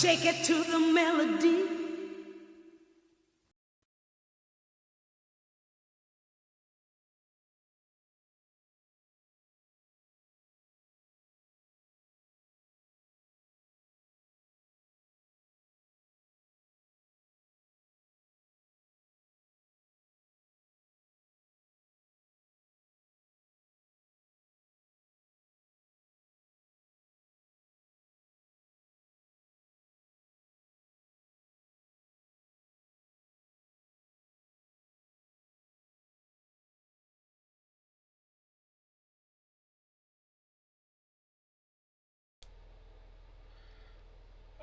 shake it to the melody.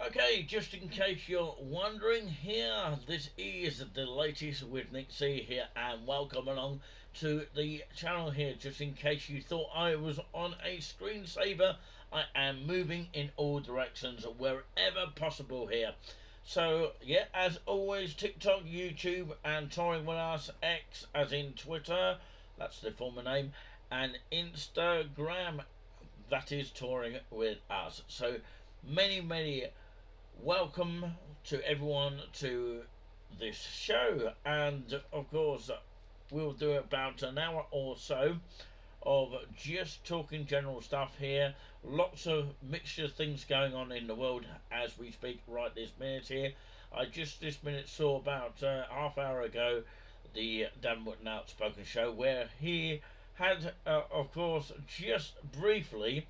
Okay, just in case you're wondering here, this is the latest with Nick C here, and welcome along to the channel here. Just in case you thought I was on a screensaver, I am moving in all directions wherever possible here. So yeah, as always, TikTok, YouTube, and touring with us, X as in Twitter, that's the former name, and Instagram, that is touring with us. So many welcome to everyone to this show, and of course we'll do about an hour or so of just talking general stuff here. Lots of mixture of things going on in the world as we speak right this minute here. I just this minute saw about half hour ago the Dan Wooden Outspoken show, where he had of course just briefly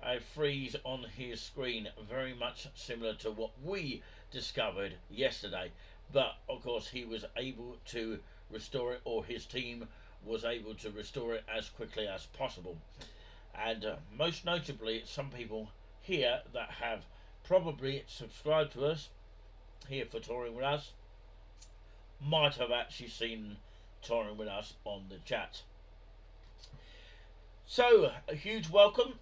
a freeze on his screen, very much similar to what we discovered yesterday. But of course, he was able to restore it, or his team was able to restore it as quickly as possible. And most notably, some people here that have probably subscribed to us here for touring with us might have actually seen touring with us on the chat. So, a huge welcome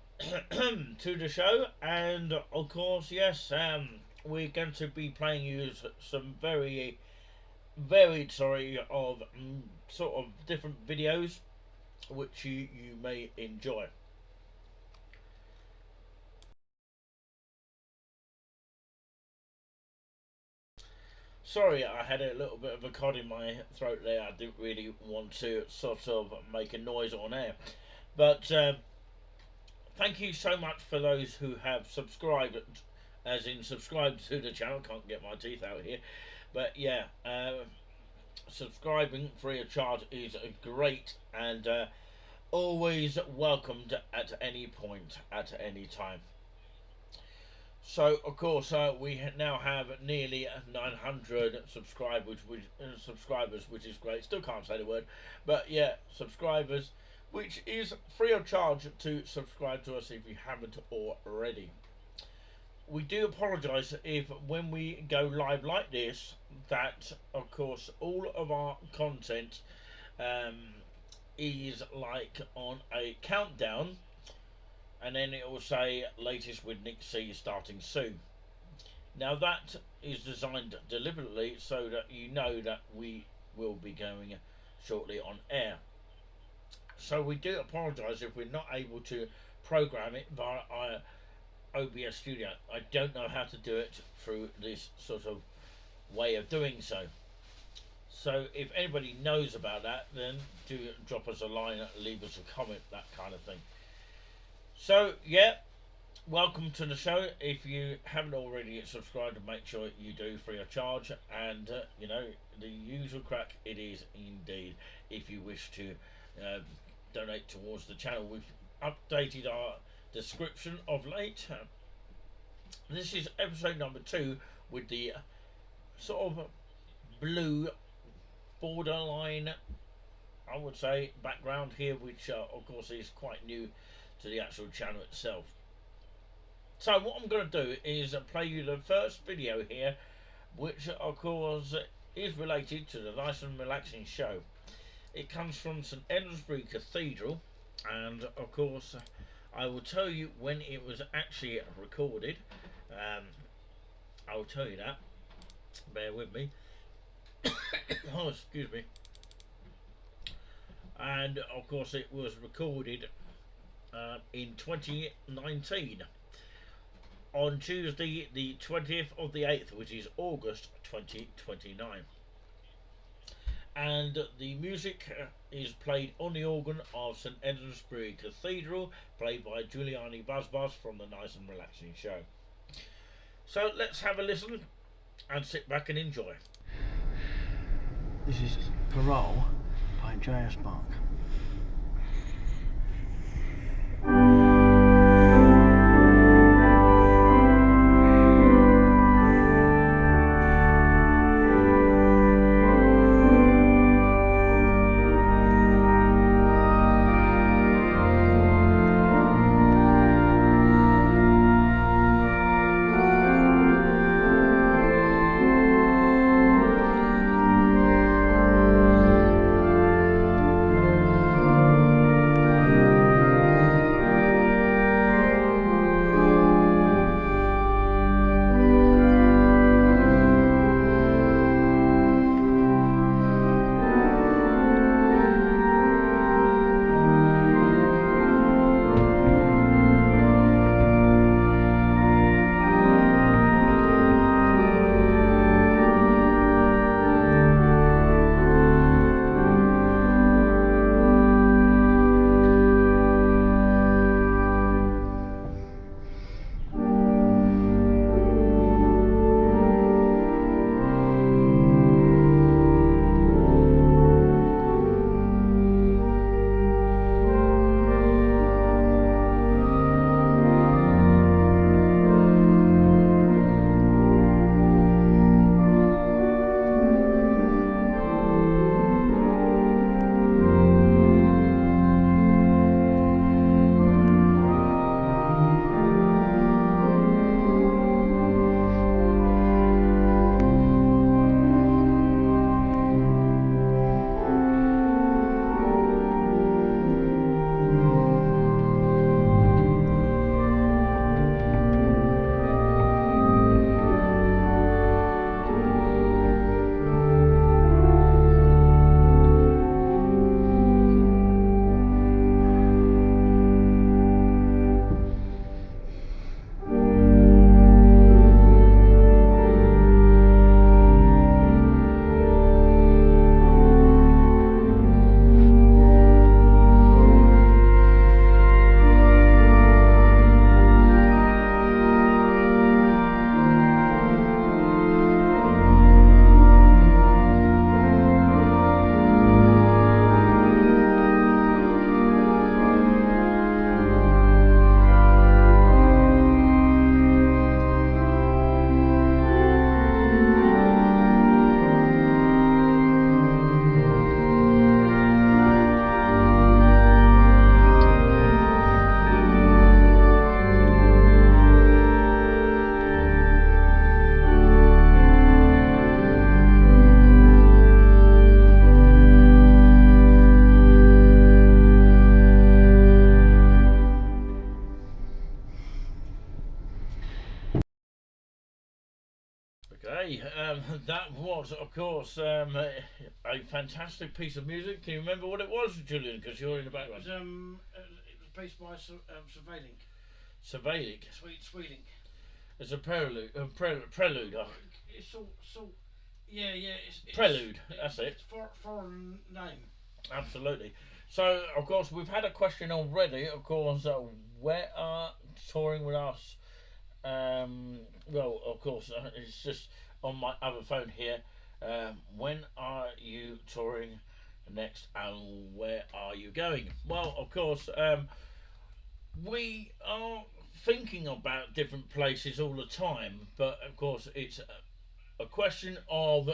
to the show, and of course, yes, we're going to be playing you some very sorry of sort of different videos which you may enjoy. Sorry, I had a little bit of a cod in my throat there. I didn't really want to sort of make a noise on air, but thank you so much for those who have subscribed, as in subscribed to the channel. Can't get my teeth out here, but yeah, subscribing free of charge is great, and always welcomed at any point, at any time. So of course we now have nearly 900 subscribers, which is great. Still can't say the word, but yeah, subscribers, which is free of charge to subscribe to us if you haven't already. We do apologise if when we go live like this, that of course all of our content is like on a countdown, and then it will say latest with Nick C starting soon. Now that is designed deliberately so that you know that we will be going shortly on air. So we do apologise if we're not able to program it via our OBS Studio. I don't know how to do it through this sort of way of doing so. So if anybody knows about that, then do drop us a line, leave us a comment, that kind of thing. So yeah, welcome to the show. If you haven't already subscribed, make sure you do free of charge, and you know, the usual crack it is indeed. If you wish to donate towards the channel, we've updated our description of late. This is episode number 2 with the sort of blue borderline, I would say, background here, which of course is quite new to the actual channel itself. So what I'm going to do is play you the first video here, which of course is related to the nice and relaxing show. It comes from St Edmundsbury Cathedral, and of course I will tell you when it was actually recorded. I will tell you that, bear with me. Oh, excuse me. And of course it was recorded in 2019. on Tuesday, the 20th of the 8th, which is August 2029. And the music is played on the organ of St Edmundsbury Cathedral, played by Giuliani Buzzbuzz from the Nice and Relaxing Show. So let's have a listen and sit back and enjoy. This is Parole by J.S. Bach. Okay, that was, of course, a fantastic piece of music. Can you remember what it was, Julian? Because you're in the background. It was placed by Surveilling. Surveilling. Sweeling. It's a prelude. Prelude. Oh. It's yeah. It's prelude. That's it. It's foreign name. Absolutely. So, of course, we've had a question already. Of course, where are touring with us? Well, of course, it's just on my other phone here. When are you touring next, and where are you going? Well, of course, we are thinking about different places all the time, but of course, it's a question of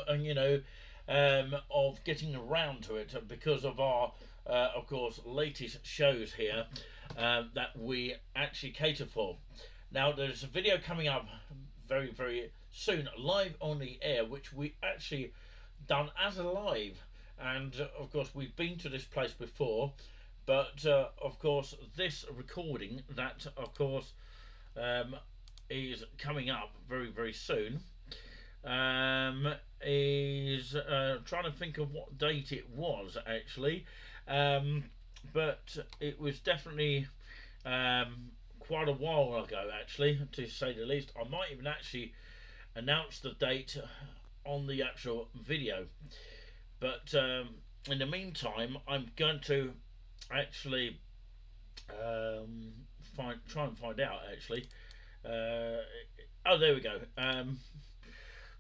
of getting around to it because of our, of course, latest shows here that we actually cater for. Now, there's a video coming up very, very soon, live on the air, which we actually done as a live. And of course, we've been to this place before, but of course, this recording that, of course, is coming up very, very soon. Is trying to think of what date it was actually, but it was definitely quite a while ago, actually, to say the least. I might even actually announce the date on the actual video. But in the meantime, I'm going to actually try and find out actually. Uh, oh, there we go.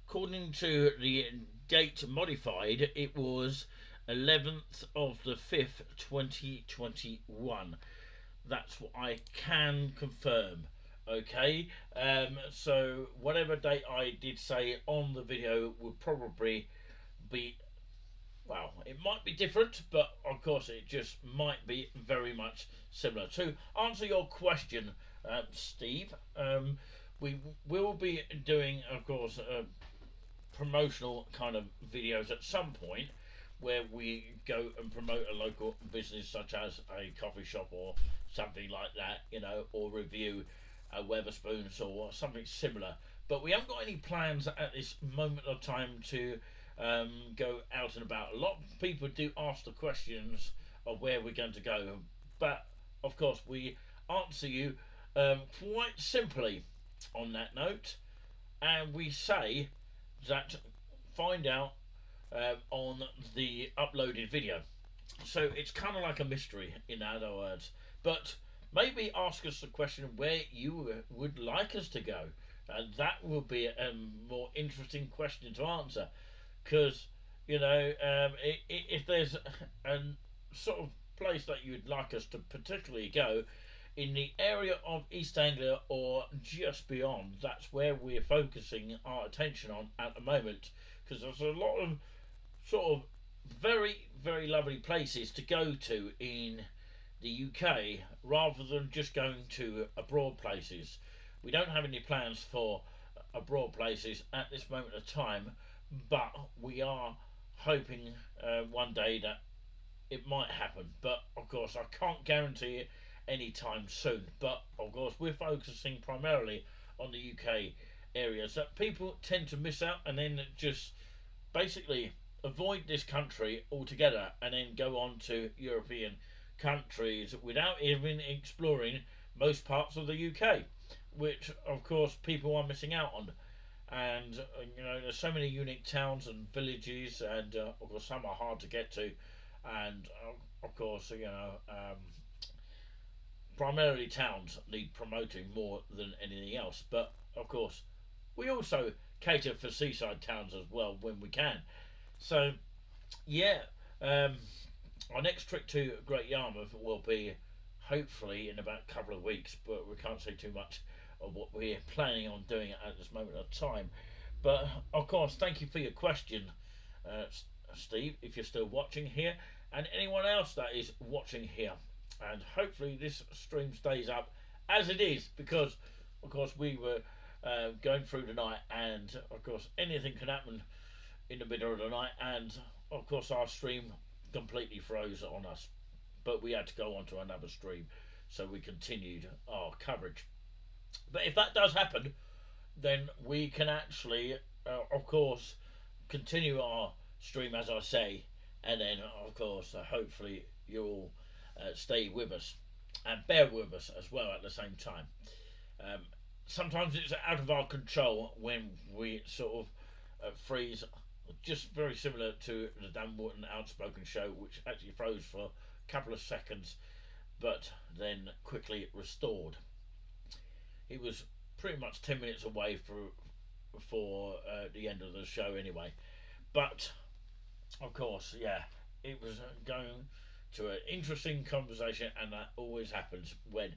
According to the date modified, it was 11th of the 5th, 2021. That's what I can confirm. Okay, so whatever date I did say on the video would probably be, well, it might be different, but of course it just might be very much similar. To answer your question, Steve, we will be doing, of course, promotional kind of videos at some point where we go and promote a local business such as a coffee shop or something like that, you know, or review a Weatherspoons or something similar. But we haven't got any plans at this moment of time to go out and about. A lot of people do ask the questions of where we're going to go, but of course we answer you quite simply on that note, and we say that find out on the uploaded video. So it's kind of like a mystery, in other words. But maybe ask us the question where you would like us to go. And that will be a more interesting question to answer. Because, you know, if there's a sort of place that you'd like us to particularly go in the area of East Anglia or just beyond, that's where we're focusing our attention on at the moment. Because there's a lot of sort of very, very lovely places to go to in the UK rather than just going to abroad places. We don't have any plans for abroad places at this moment of time, but we are hoping one day that it might happen. But of course, I can't guarantee it anytime soon. But of course, we're focusing primarily on the UK areas that people tend to miss out and then just basically avoid this country altogether and then go on to European countries without even exploring most parts of the UK, which of course people are missing out on. And you know, there's so many unique towns and villages, and of course some are hard to get to, and of course, you know, primarily towns need promoting more than anything else. But of course, we also cater for seaside towns as well when we can. So, yeah, our next trip to Great Yarmouth will be hopefully in about a couple of weeks, but we can't say too much of what we're planning on doing at this moment of time. But of course, thank you for your question, Steve, if you're still watching here, and anyone else that is watching here. And hopefully this stream stays up as it is, because of course we were going through the night, and of course anything can happen in the middle of the night, and of course our stream completely froze on us, but we had to go on to another stream, so we continued our coverage. But if that does happen, then we can actually of course continue our stream as I say, and then of course hopefully you'll stay with us and bear with us as well at the same time. Sometimes it's out of our control when we sort of freeze, just very similar to the Dan Morton Outspoken show, which actually froze for a couple of seconds but then quickly restored. It was pretty much 10 minutes away for the end of the show anyway. But of course, yeah, it was going to an interesting conversation, and that always happens when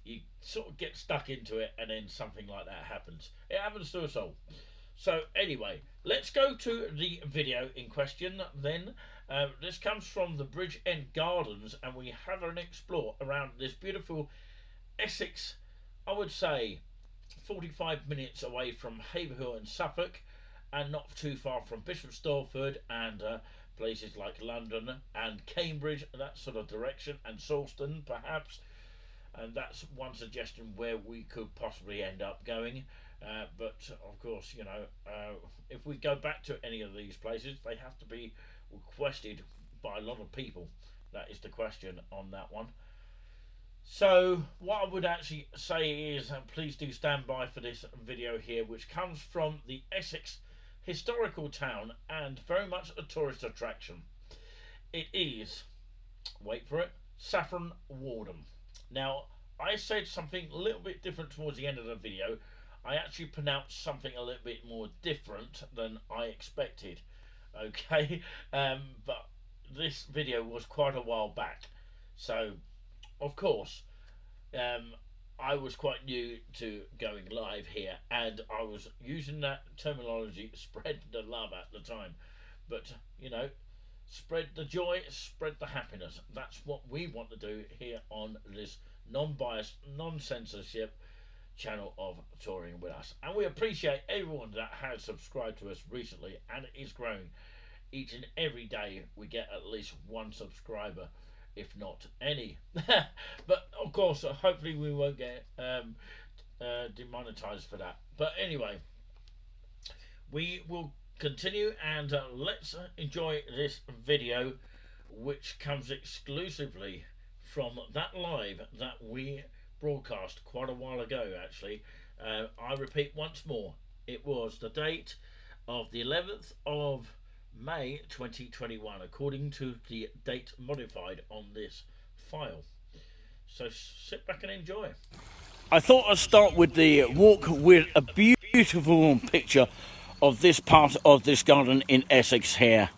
you sort of get stuck into it and then something like that happens. It happens to us all. So anyway, let's go to the video in question then. This comes from the Bridge End Gardens, and we have an explore around this beautiful Essex, I would say 45 minutes away from Haverhill in Suffolk, and not too far from Bishop Stortford and places like London and Cambridge, that sort of direction, and Salisbury perhaps. And that's one suggestion where we could possibly end up going. But of course, you know, if we go back to any of these places, they have to be requested by a lot of people. That is the question on that one. So what I would actually say is please do stand by for this video here, which comes from the Essex historical town and very much a tourist attraction. It is, wait for it, Saffron Walden. Now, I said something a little bit different towards the end of the video. I actually pronounced something a little bit more different than I expected. Okay, but this video was quite a while back, so of course I was quite new to going live here, and I was using that terminology, spread the love, at the time. But you know, spread the joy, spread the happiness. That's what we want to do here on this non-biased, non-censorship channel of Touring With Us. And we appreciate everyone that has subscribed to us recently, and it is growing. Each and every day we get at least one subscriber, if not any. But of course, hopefully we won't get demonetized for that. But anyway, we will continue, and let's enjoy this video, which comes exclusively from that live that we broadcast quite a while ago. Actually, I repeat once more, it was the date of the 11th of May 2021, according to the date modified on this file. So sit back and enjoy. I thought I'd start with the walk with a beautiful picture of this part of this garden in Essex here.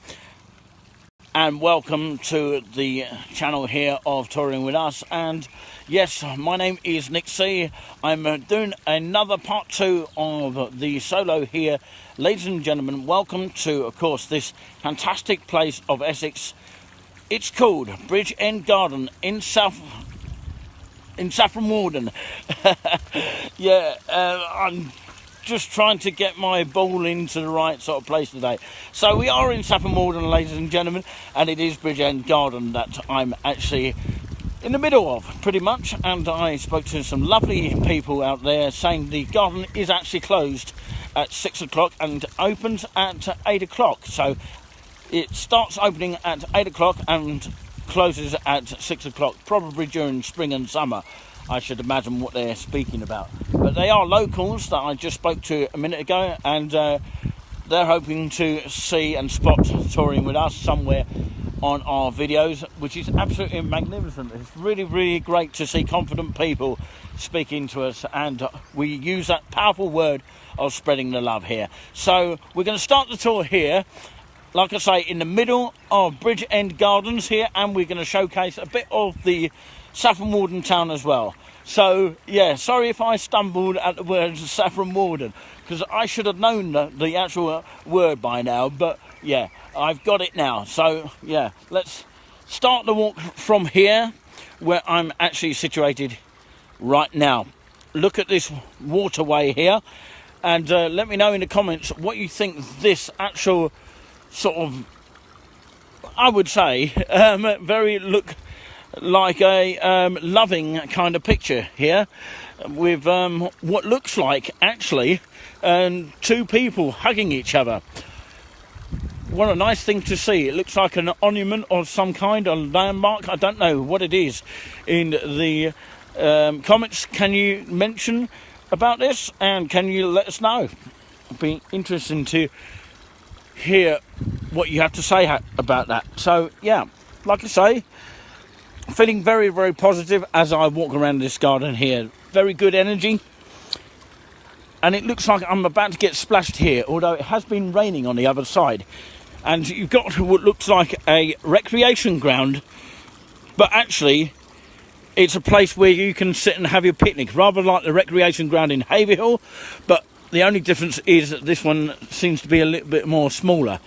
And welcome to the channel here of Touring With Us. And yes, my name is Nick C. I'm doing another part 2 of the solo here. Ladies and gentlemen, welcome to, of course, this fantastic place of Essex. It's called Bridge End Garden in Saffron Walden. Yeah, I'm just trying to get my ball into the right sort of place today. So we are in Saffron Walden, ladies and gentlemen, and it is Bridge End Garden that I'm actually in the middle of, pretty much. And I spoke to some lovely people out there saying the garden is actually closed at 6 o'clock and opens at 8 o'clock. So it starts opening at 8 o'clock and closes at 6 o'clock, probably during spring and summer, I should imagine what they're speaking about. But they are locals that I just spoke to a minute ago, and they're hoping to see and spot Touring With Us somewhere on our videos, which is absolutely magnificent. It's really, really great to see confident people speaking to us, and we use that powerful word of spreading the love here. So we're going to start the tour here, like I say, in the middle of Bridge End Gardens here, and we're going to showcase a bit of the Saffron Walden town as well. So yeah, sorry if I stumbled at the word Saffron Walden, because I should have known the actual word by now, but yeah, I've got it now. So yeah, let's start the walk from here, where I'm actually situated right now. Look at this waterway here, and let me know in the comments what you think this actual sort of, I would say, very look like a loving kind of picture here, with what looks like actually two people hugging each other. What a nice thing to see. It looks like an monument of some kind, a landmark. I don't know what it is. In the comments, can you mention about this, and can you let us know? It'd be interesting to hear what you have to say about that. So yeah, like I say, feeling very, very positive as I walk around this garden here. Very good energy, and it looks like I'm about to get splashed here, although it has been raining on the other side. And you've got what looks like a recreation ground, but actually it's a place where you can sit and have your picnic, rather like the recreation ground in Haverhill, but the only difference is that this one seems to be a little bit more smaller.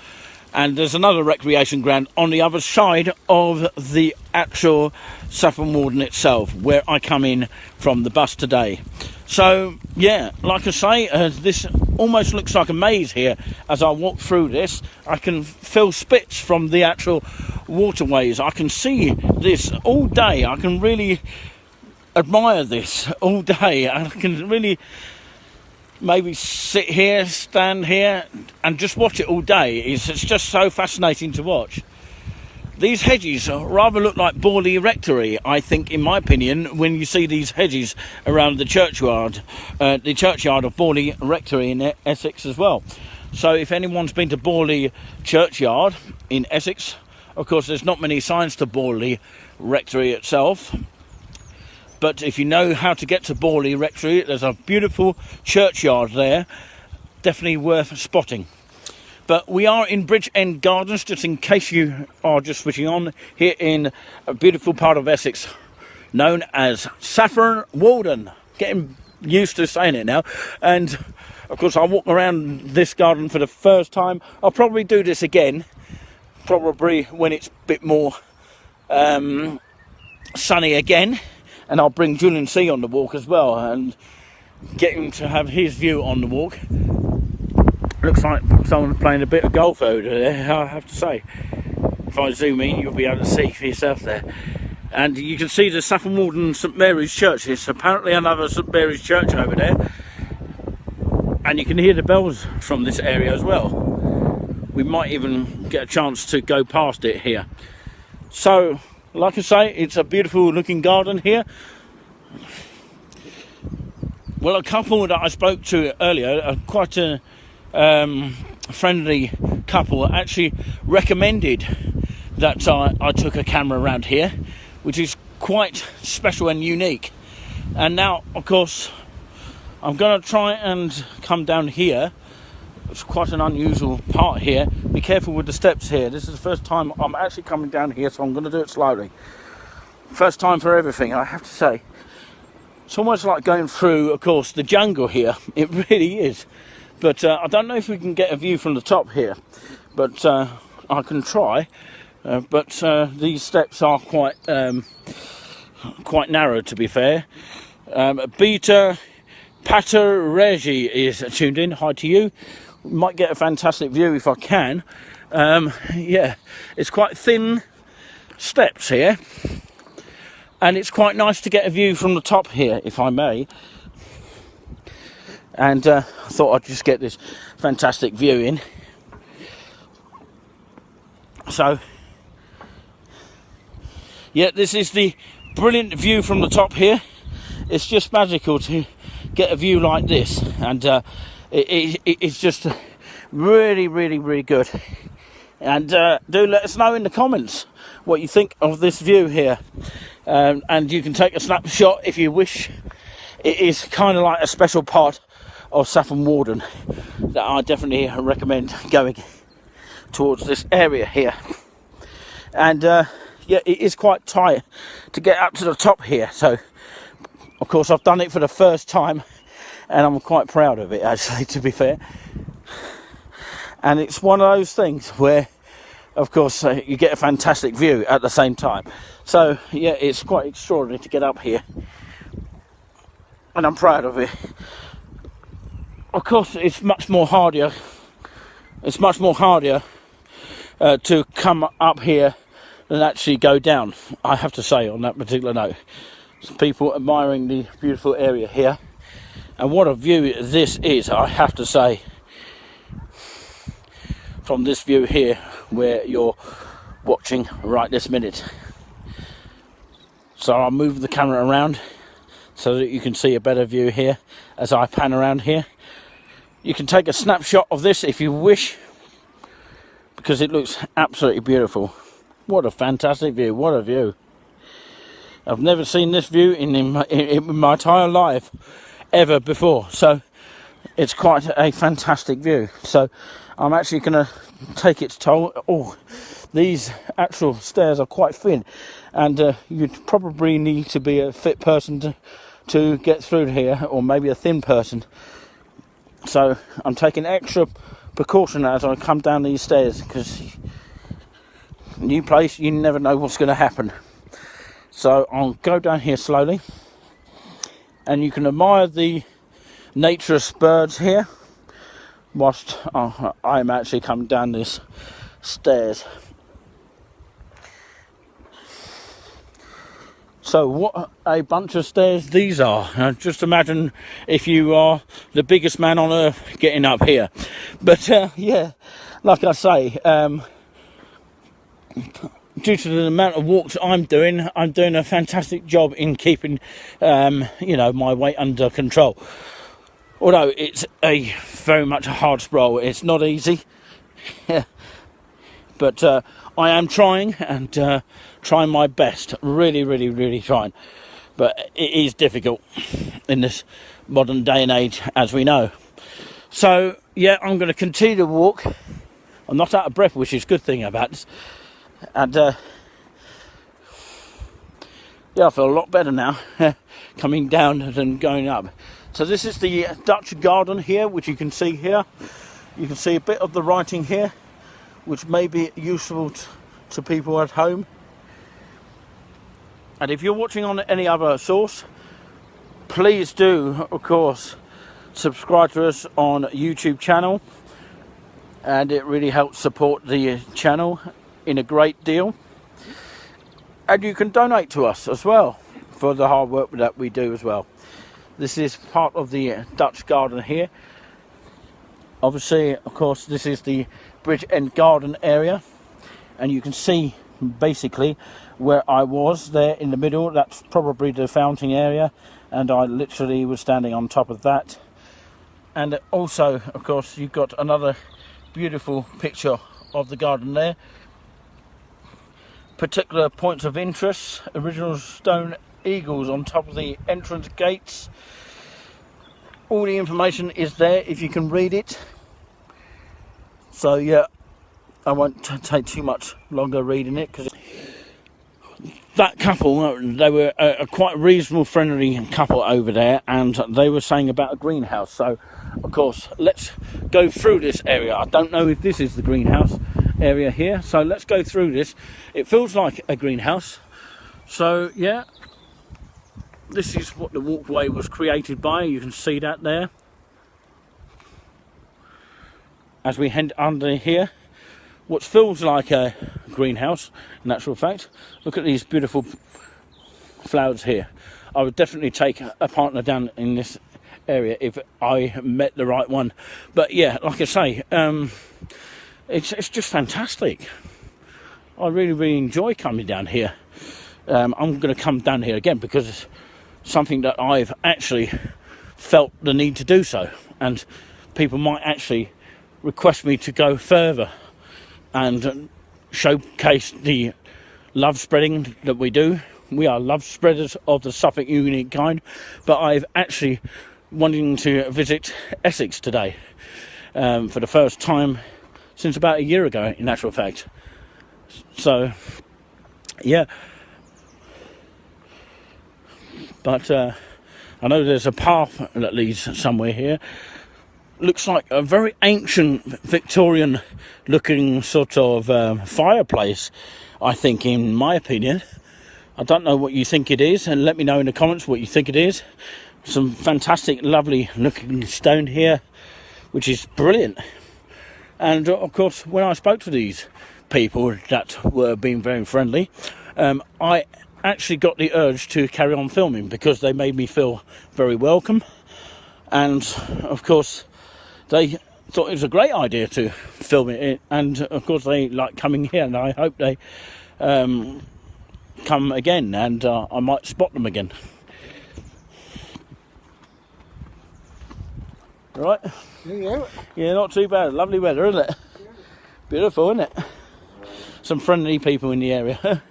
And there's another recreation ground on the other side of the actual Saffron Walden itself, where I come in from the bus today. So yeah, like I say, this almost looks like a maze here. As I walk through this, I can feel spits from the actual waterways. I can see this all day. I can really admire this all day. I can really maybe sit here, stand here, and just watch it all day. It's just so fascinating to watch. These hedges rather look like Borley Rectory, I think, in my opinion, when you see these hedges around the churchyard of Borley Rectory in Essex as well. So if anyone's been to Borley Churchyard in Essex, of course there's not many signs to Borley Rectory itself, but if you know how to get to Borley Rectory, there's a beautiful churchyard there, definitely worth spotting. But we are in Bridge End Gardens, just in case you are just switching on, here in a beautiful part of Essex known as Saffron Walden. Getting used to saying it now. And of course I walk around this garden for the first time. I'll probably do this again, probably when it's a bit more sunny again. And I'll bring Julian C on the walk as well and get him to have his view on the walk. Looks like someone's playing a bit of golf over there, I have to say. If I zoom in, you'll be able to see for yourself there. And you can see the Saffron Walden St Mary's Church. It's apparently another St Mary's Church over there. And you can hear the bells from this area as well. We might even get a chance to go past it here. So, like I say, it's a beautiful looking garden here. Well, a couple that I spoke to earlier, quite a friendly couple, actually recommended that I took a camera around here, which is quite special and unique. And now, of course, I'm going to try and come down here. It's quite an unusual part here. Be careful with the steps here. This is the first time I'm actually coming down here, so I'm going to do it slowly. First time for everything, I have to say. It's almost like going through, of course, the jungle here. It really is. But I don't know if we can get a view from the top here. But I can try. But these steps are quite narrow, to be fair. Beta Pater Regi is tuned in. Hi to you. Might get a fantastic view if I can. Yeah, it's quite thin steps here. And it's quite nice to get a view from the top here, if I may. And I thought I'd just get this fantastic view in. So, yeah, this is the brilliant view from the top here. It's just magical to get a view like this. And it's just really, really, really good. And do let us know in the comments what you think of this view here. And you can take a snapshot if you wish. It is kind of like a special part of Saffron Walden that I definitely recommend going towards this area here. And yeah, it is quite tight to get up to the top here. So, of course, I've done it for the first time and I'm quite proud of it, actually, to be fair. And it's one of those things where, of course, you get a fantastic view at the same time. So, yeah, it's quite extraordinary to get up here. And I'm proud of it. Of course, it's much more harder. It's much more harder to come up here than actually go down, I have to say, on that particular note. Some people admiring the beautiful area here. And what a view this is, I have to say. From this view here, where you're watching right this minute. So I'll move the camera around so that you can see a better view here as I pan around here. You can take a snapshot of this if you wish, because it looks absolutely beautiful. What a fantastic view, what a view. I've never seen this view in my entire life ever before, so it's quite a fantastic view. So I'm actually going to take its toll. Oh, these actual stairs are quite thin, and you'd probably need to be a fit person to get through here, or maybe a thin person. So I'm taking extra precaution as I come down these stairs, because new place, you never know what's going to happen. So I'll go down here slowly, and you can admire the naturist birds here whilst I'm actually coming down these stairs. So what a bunch of stairs these are. Just imagine if you are the biggest man on earth getting up here. But yeah, like I say, due to the amount of walks I'm doing a fantastic job in keeping, you know, my weight under control. Although it's a very much a hard stroll, it's not easy. But I am trying and trying my best, really trying. But it is difficult in this modern day and age, as we know. So yeah, I'm going to continue to walk. I'm not out of breath, which is a good thing about this. And yeah, I feel a lot better now coming down than going up. So this is the Dutch garden here, which you can see here. You can see a bit of the writing here, which may be useful to people at home. And if you're watching on any other source, please do, of course, subscribe to us on YouTube channel. And it really helps support the channel in a great deal. And you can donate to us as well for the hard work that we do as well. This is part of the Dutch garden here. Obviously, of course, this is the Bridge End Garden area. And you can see basically where I was there in the middle. That's probably the fountain area. And I literally was standing on top of that. And also, of course, you've got another beautiful picture of the garden there. Particular points of interest: original stone eagles on top of the entrance gates. All the information is there if you can read it. So yeah, I won't take too much longer reading it, because that couple, they were a quite reasonable, friendly couple over there, and they were saying about a greenhouse. So of course, let's go through this area. I don't know if this is the greenhouse area here, so let's go through this. It feels like a greenhouse. So yeah, this is what the walkway was created by. You can see that there. As we head under here, what feels like a greenhouse, in actual fact. Look at these beautiful flowers here. I would definitely take a partner down in this area if I met the right one. But yeah, like I say, it's just fantastic. I really enjoy coming down here. I'm going to come down here again because it's something that I've actually felt the need to do so, and people might actually request me to go further and showcase the love spreading that we do. We are love spreaders of the Suffolk unique kind, but I've actually wanting to visit Essex today for the first time since about a year ago, in actual fact. So yeah, but I know there's a path that leads somewhere here. Looks like a very ancient Victorian looking sort of fireplace, I think, in my opinion. I don't know what you think it is, and let me know in the comments what you think it is. Some fantastic, lovely looking stone here, which is brilliant. And of course, when I spoke to these people that were being very friendly, I actually got the urge to carry on filming because they made me feel very welcome. And of course, they thought it was a great idea to film it, and of course they like coming here, and I hope they come again, and I might spot them again. Right? Yeah, not too bad. Lovely weather, isn't it? Beautiful, isn't it? Some friendly people in the area.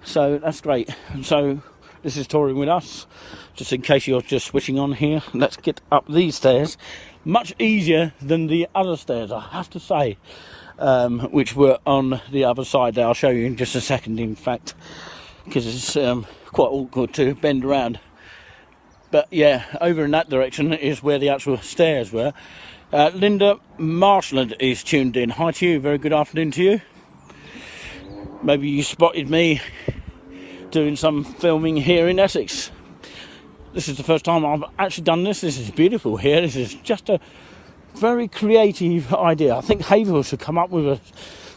So that's great. And so this is touring with us. Just in case you're just switching on here, let's get up these stairs. Much easier than the other stairs, I have to say, which were on the other side there. I'll show you in just a second, in fact, because it's quite awkward to bend around. But yeah, over in that direction is where the actual stairs were. Linda Marshland is tuned in. Hi to you, very good afternoon to you. Maybe you spotted me doing some filming here in Essex. This is the first time I've actually done this. This is beautiful here. This is just a very creative idea. I think Hayville should come up with a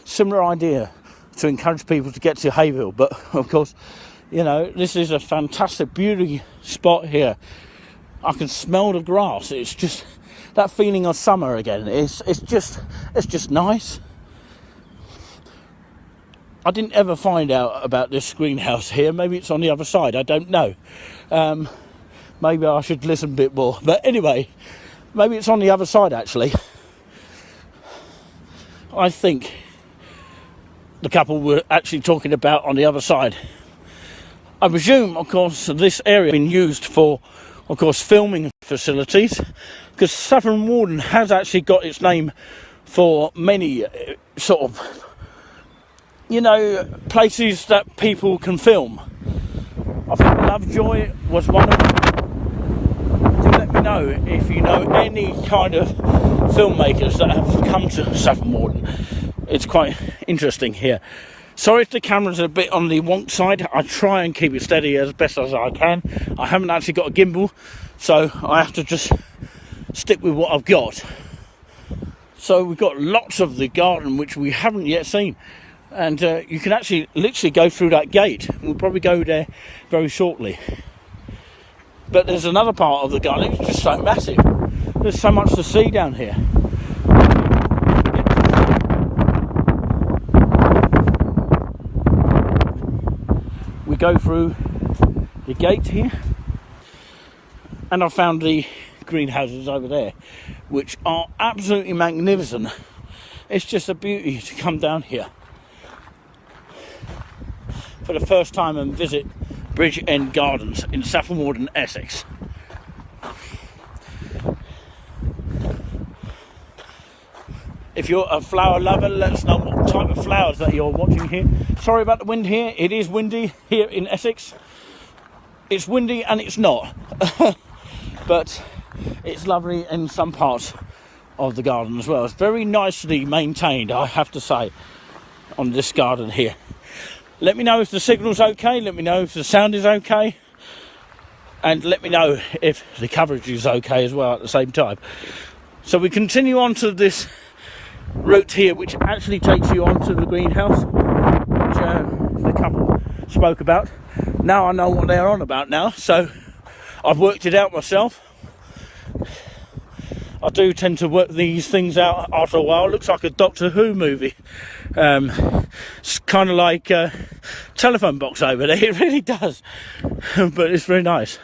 similar idea to encourage people to get to Hayville. But of course, you know, this is a fantastic beauty spot here. I can smell the grass. It's just that feeling of summer again. It's just nice. I didn't ever find out about this greenhouse here. Maybe it's on the other side, I don't know. Maybe I should listen a bit more. But anyway, maybe it's on the other side actually. I think the couple were actually talking about on the other side. I presume, of course, this area has been used for, of course, filming facilities, because Saffron Walden has actually got its name for many sort of, you know, places that people can film. I think Lovejoy was one of them. Do let me know if you know any kind of filmmakers that have come to Saffron Walden. It's quite interesting here. Sorry if the camera's a bit on the wonk side. I try and keep it steady as best as I can. I haven't actually got a gimbal, so I have to just stick with what I've got. So we've got lots of the garden which we haven't yet seen, and you can actually literally go through that gate. We'll probably go there very shortly. But there's another part of the garden, it's just so massive. There's so much to see down here. We go through the gate here, and I found the greenhouses over there, which are absolutely magnificent. It's just a beauty to come down here for the first time and visit Bridge End Gardens in Saffron Walden, Essex. If you're a flower lover, let us know what type of flowers that you're watching here. Sorry about the wind here. It is windy here in Essex. It's windy and it's not. But it's lovely in some parts of the garden as well. It's very nicely maintained, I have to say, on this garden here. Let me know if the signal's okay. Let me know if the sound is okay. And let me know if the coverage is okay as well at the same time. So we continue on to this route here, which actually takes you onto the greenhouse, which the couple spoke about. Now I know what they're on about now, so I've worked it out myself. I do tend to work these things out after a while. It looks like a Doctor Who movie. It's kind of like a telephone box over there. It really does. But it's very nice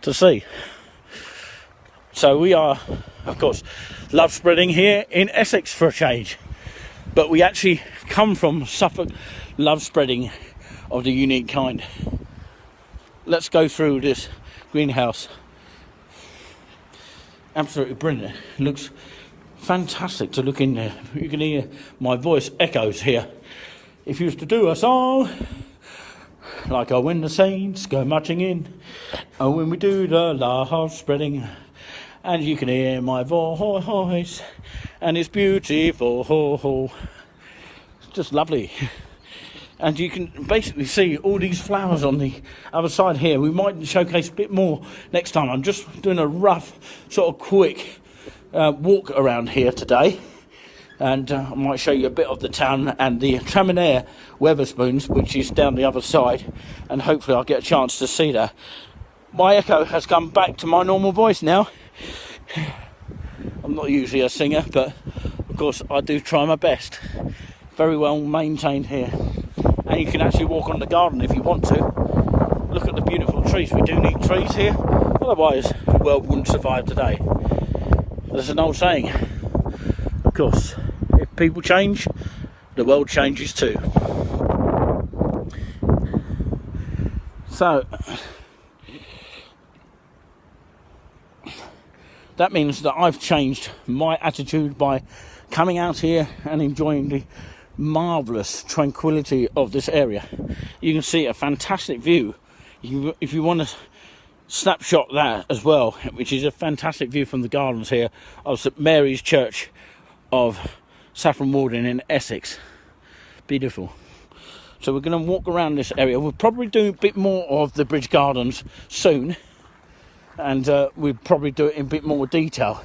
to see. So we are, of course, love spreading here in Essex for a change. But we actually come from Suffolk love spreading of the unique kind. Let's go through this greenhouse. Absolutely brilliant. It looks fantastic to look in there. You can hear my voice echoes here. If you used to do a song like "Oh, when the saints go marching in, oh, when we do the love spreading," and you can hear my voice, and it's beautiful. It's just lovely. And you can basically see all these flowers on the other side here. We might showcase a bit more next time. I'm just doing a rough, sort of quick walk around here today. And I might show you a bit of the town and the Tramaire Weatherspoons, which is down the other side. And hopefully I'll get a chance to see that. My echo has come back to my normal voice now. I'm not usually a singer, but of course I do try my best. Very well maintained here. And you can actually walk on the garden if you want to. Look at the beautiful trees. We do need trees here, otherwise the world wouldn't survive today. There's an old saying, of course, if people change, the world changes too. So that means that I've changed my attitude by coming out here and enjoying the marvellous tranquility of this area. You can see a fantastic view. If you want to snapshot that as well, which is a fantastic view from the gardens here of St Mary's Church of Saffron Walden in Essex. Beautiful. So we're going to walk around this area. We'll probably do a bit more of the Bridge Gardens soon, and we'll probably do it in a bit more detail.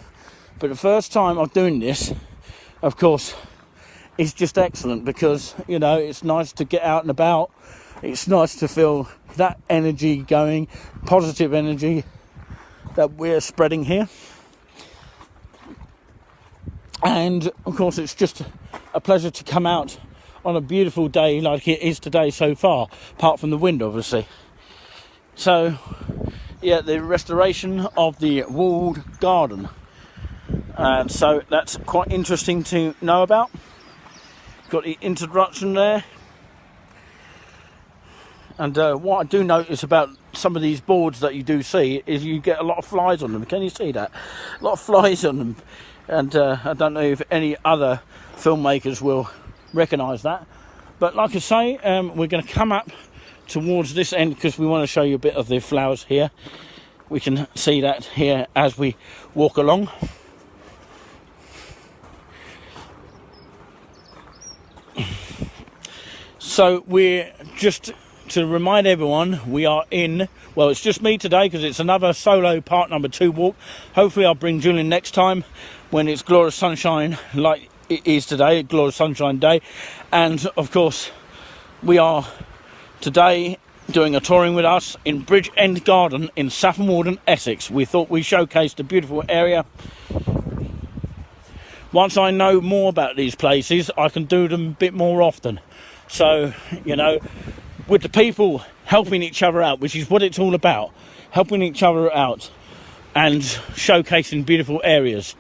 But the first time I'm doing this, of course, it's just excellent because, you know, it's nice to get out and about. It's nice to feel that energy going, positive energy that we're spreading here. And of course, it's just a pleasure to come out on a beautiful day like it is today so far, apart from the wind obviously. So yeah, the restoration of the walled garden, and so that's quite interesting to know about. Got the introduction there. And what I do notice about some of these boards that you do see is you get a lot of flies on them. Can you see that? A lot of flies on them. And I don't know if any other filmmakers will recognise that. But like I say, we're going to come up towards this end because we want to show you a bit of the flowers here. We can see that here as we walk along. So we're just... to remind everyone, we are in, well, it's just me today because it's another solo part number 2 walk. Hopefully I'll bring Julian next time when it's glorious sunshine like it is today, glorious sunshine day. And of course we are today doing a touring with us in Bridge End Garden in Saffron Walden, Essex. We thought we showcased a beautiful area. Once I know more about these places, I can do them a bit more often. So, you know, with the people helping each other out, which is what it's all about, helping each other out and showcasing beautiful areas.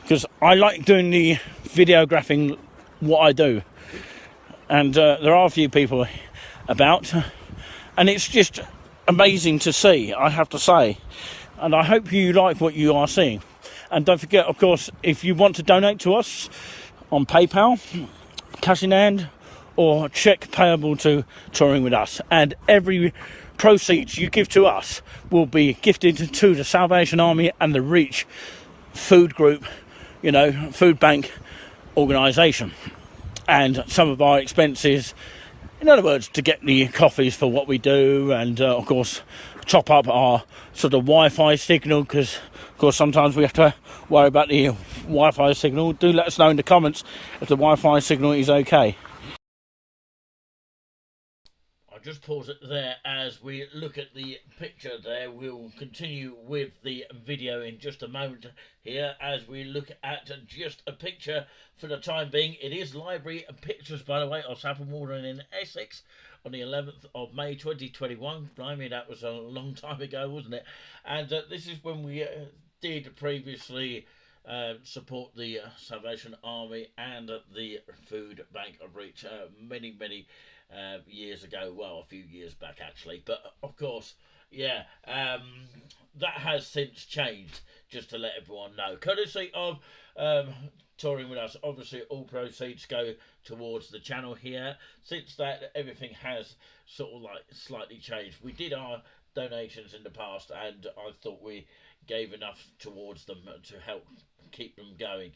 Because I like doing the videographing what I do, and there are a few people about, and it's just amazing to see, I have to say. And I hope you like what you are seeing. And don't forget, of course, if you want to donate to us on PayPal, cash in hand, or check payable to Touring With Us, and every proceeds you give to us will be gifted to the Salvation Army and the Reach food group, you know, food bank organisation. And some of our expenses, in other words, to get the coffees for what we do, and of course top up our sort of Wi-Fi signal, because of course sometimes we have to worry about the Wi-Fi signal. Do let us know in the comments if the Wi-Fi signal is okay. Just pause it there as we look at the picture there. We'll continue with the video in just a moment here as we look at just a picture for the time being. It is library pictures, by the way, of Saffron Walden in Essex on the 11th of May 2021. Blimey, that was a long time ago, wasn't it? And this is when we did previously support the Salvation Army and the Food Bank of Reach many years ago. Well, a few years back actually, but of course, yeah, that has since changed, just to let everyone know, courtesy of Touring With Us. Obviously all proceeds go towards the channel here. Since that, everything has sort of like slightly changed. We did our donations in the past, and I thought we gave enough towards them to help keep them going,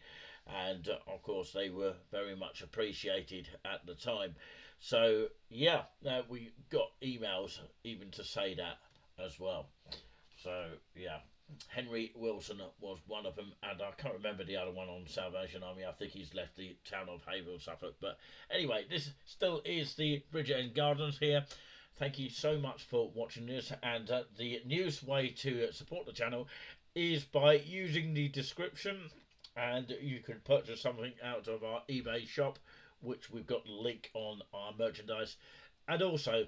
and of course they were very much appreciated at the time. So yeah, we got emails even to say that as well. So yeah, Henry Wilson was one of them, and I can't remember the other one on Salvation Army. I think he's left the town of Haverhill, Suffolk. But anyway, this still is the Bridge End Gardens here. Thank you so much for watching this, and the newest way to support the channel is by using the description, and you can purchase something out of our eBay shop, which we've got the link on our merchandise. And also,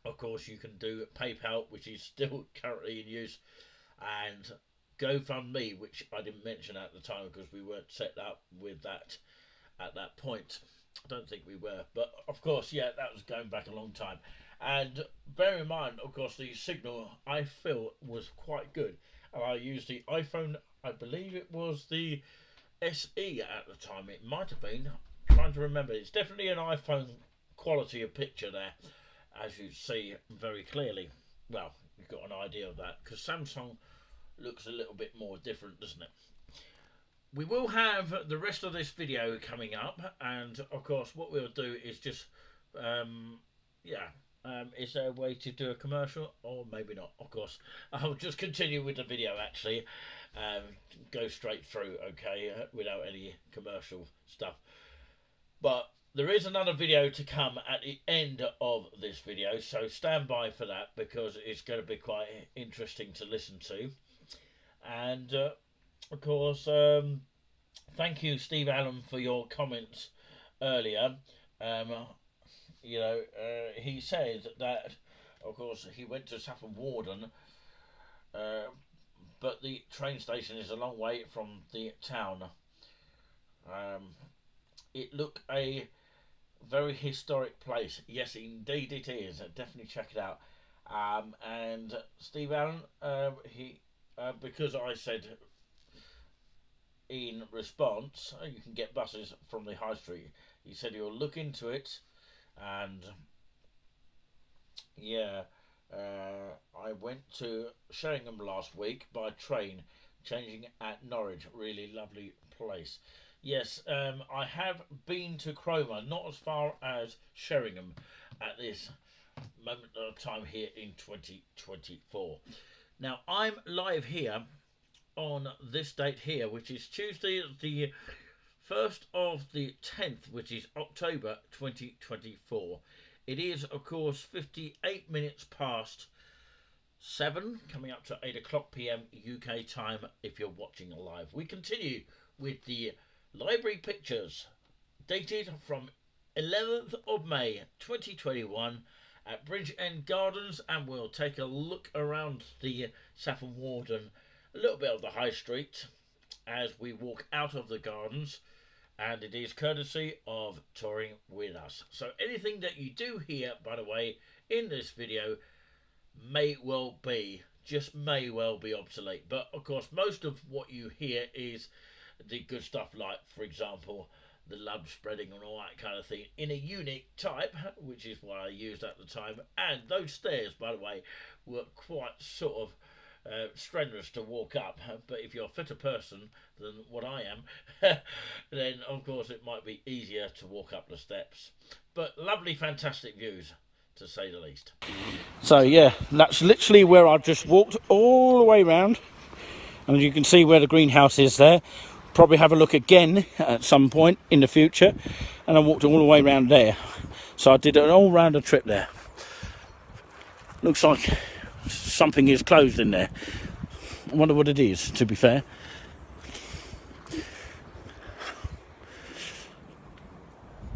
of course, you can do PayPal, which is still currently in use, and GoFundMe, which I didn't mention at the time because we weren't set up with that at that point. I don't think we were, but of course, yeah, that was going back a long time. And bear in mind, of course, the signal I feel was quite good, and I used the iPhone, I believe it was the SE at the time. It might have been, I'm trying to remember. It's definitely an iPhone quality of picture there, as you see very clearly. Well, you've got an idea of that, because Samsung looks a little bit more different, doesn't it? We will have the rest of this video coming up, and of course what we'll do is just is there a way to do a commercial, or maybe not? Of course, I'll just continue with the video actually, go straight through, okay, without any commercial stuff. But there is another video to come at the end of this video, so stand by for that, because it's going to be quite interesting to listen to. And of course, thank you, Steve Allen, for your comments earlier. Um, he said that, of course, he went to Saffron Warden, but the train station is a long way from the town. It looked a very historic place. Yes, indeed it is. Definitely check it out. And Steve Allen, he because I said in response, you can get buses from the high street. He said he'll look into it, and yeah, I went to Sheringham last week by train, changing at Norwich. Really lovely place. Yes, I have been to Cromer, not as far as Sheringham at this moment of time here in 2024. Now, I'm live here on this date here, which is Tuesday the 1st of the 10th, which is October 2024. It is, of course, 58 minutes past 7, coming up to 8 o'clock p.m. UK time if you're watching live. We continue with the library pictures dated from 11th of May 2021 at Bridge End Gardens, and we'll take a look around the Saffron Warden, a little bit of the High Street as we walk out of the gardens, and it is courtesy of Touring With Us. So anything that you do hear, by the way, in this video may well be obsolete, but of course most of what you hear is the good stuff, like for example the love spreading and all that kind of thing in a unique type, which is what I used at the time. And those stairs, by the way, were quite sort of strenuous to walk up, but if you're a fitter person than what I am, then of course it might be easier to walk up the steps. But lovely, fantastic views, to say the least. So yeah, that's literally where I just walked all the way round, and you can see where the greenhouse is there. Probably have a look again at some point in the future, and I walked all the way around there. So I did an all-rounder trip there. Looks like something is closed in there. I wonder what it is, to be fair.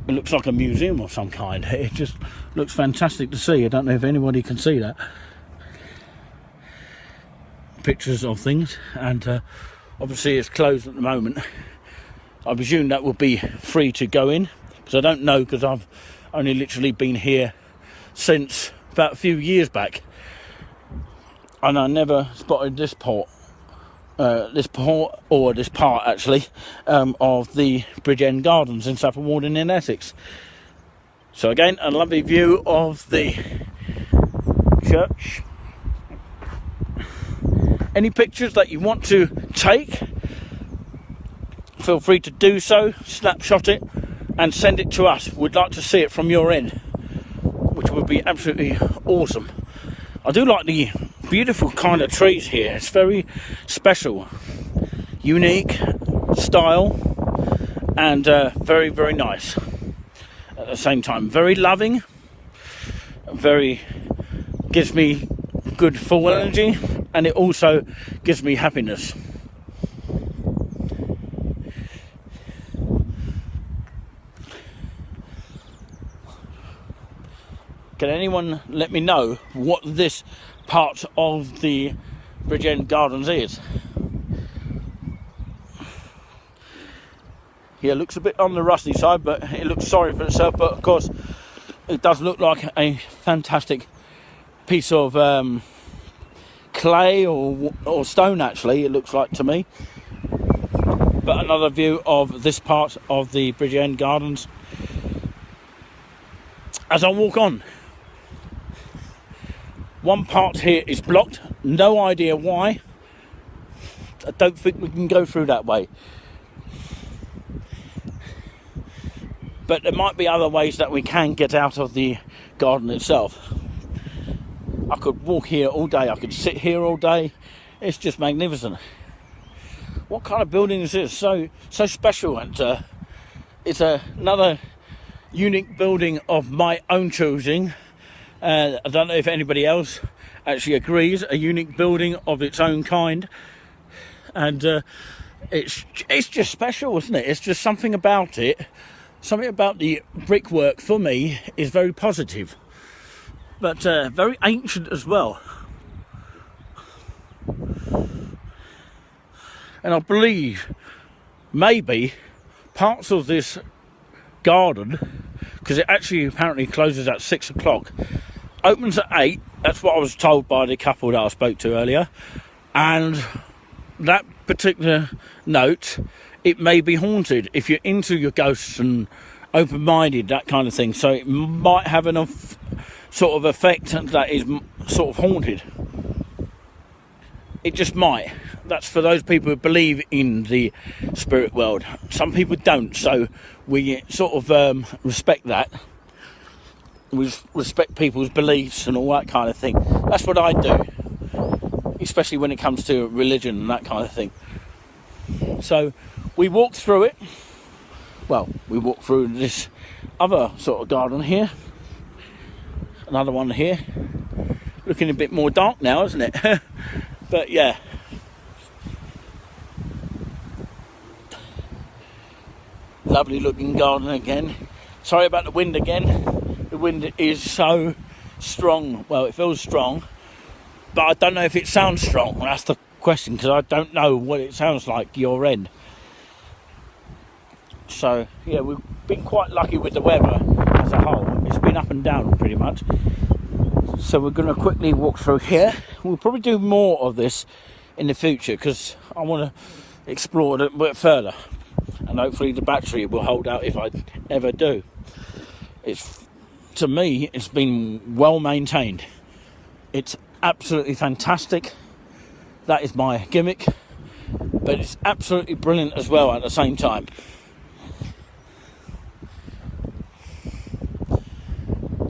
It looks like a museum of some kind. It just looks fantastic to see. I don't know if anybody can see that. Pictures of things, and obviously it's closed at the moment. I presume that will be free to go in, because I don't know, because I've only literally been here since about a few years back, and I never spotted this part actually of the Bridge End Gardens in Saffron Walden in Essex. So again, a lovely view of the church. Any pictures that you want to take, feel free to do so. Snapshot it and send it to us. We'd like to see it from your end, which would be absolutely awesome. I do like the beautiful kind of trees here. It's very special, unique style, and very, very nice at the same time. Very loving, very gives me good full energy, and it also gives me happiness. Can anyone let me know what this part of the Bridge End Gardens is? Yeah, it looks a bit on the rusty side, but it looks sorry for itself. But of course, it does look like a fantastic piece of clay or stone, actually, it looks like to me. But another view of this part of the Bridge End Gardens as I walk on. One part here is blocked, no idea why. I don't think we can go through that way. But there might be other ways that we can get out of the garden itself. I could walk here all day, I could sit here all day. It's just magnificent. What kind of building is this? So special, and it's another unique building of my own choosing. I don't know if anybody else actually agrees. A unique building of its own kind, and it's just special, isn't it? It's just something about it something about the brickwork for me is very positive, but very ancient as well. And I believe maybe parts of this garden, because it actually apparently closes at 6 o'clock, opens at 8. That's what I was told by the couple that I spoke to earlier. And that particular note, it may be haunted if you're into your ghosts and open-minded, that kind of thing. So it might have enough sort of effect that is sort of haunted. It just might. That's for those people who believe in the spirit world. Some people don't, so we sort of respect that. We respect people's beliefs and all that kind of thing. That's what I do, especially when it comes to religion and that kind of thing. So we walked through it. Well, we walked through this other sort of garden here. Another one here. Looking a bit more dark now, isn't it? But yeah. Lovely looking garden again. Sorry about the wind again. The wind is so strong. Well, it feels strong, but I don't know if it sounds strong. That's the question, because I don't know what it sounds like your end. So yeah, we've been quite lucky with the weather as a whole. It's been up and down pretty much. So we're going to quickly walk through here. We'll probably do more of this in the future, because I want to explore it a bit further, and hopefully the battery will hold out if I ever do. To me, it's been well maintained. It's absolutely fantastic. That is my gimmick, but it's absolutely brilliant as well at the same time.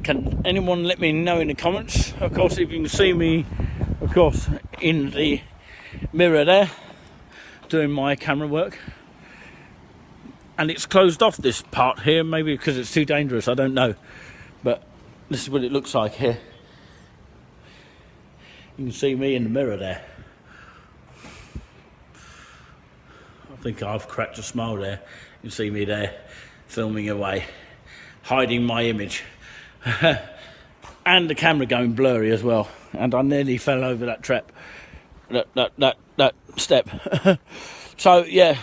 Can anyone let me know in the comments? Of course, if you can see me, of course, in the mirror there, doing my camera work. And it's closed off, this part here, maybe because it's too dangerous, I don't know. But this is what it looks like here. You can see me in the mirror there. I think I've cracked a smile there. You can see me there, filming away, hiding my image. And the camera going blurry as well. And I nearly fell over that trap, that step. So yeah,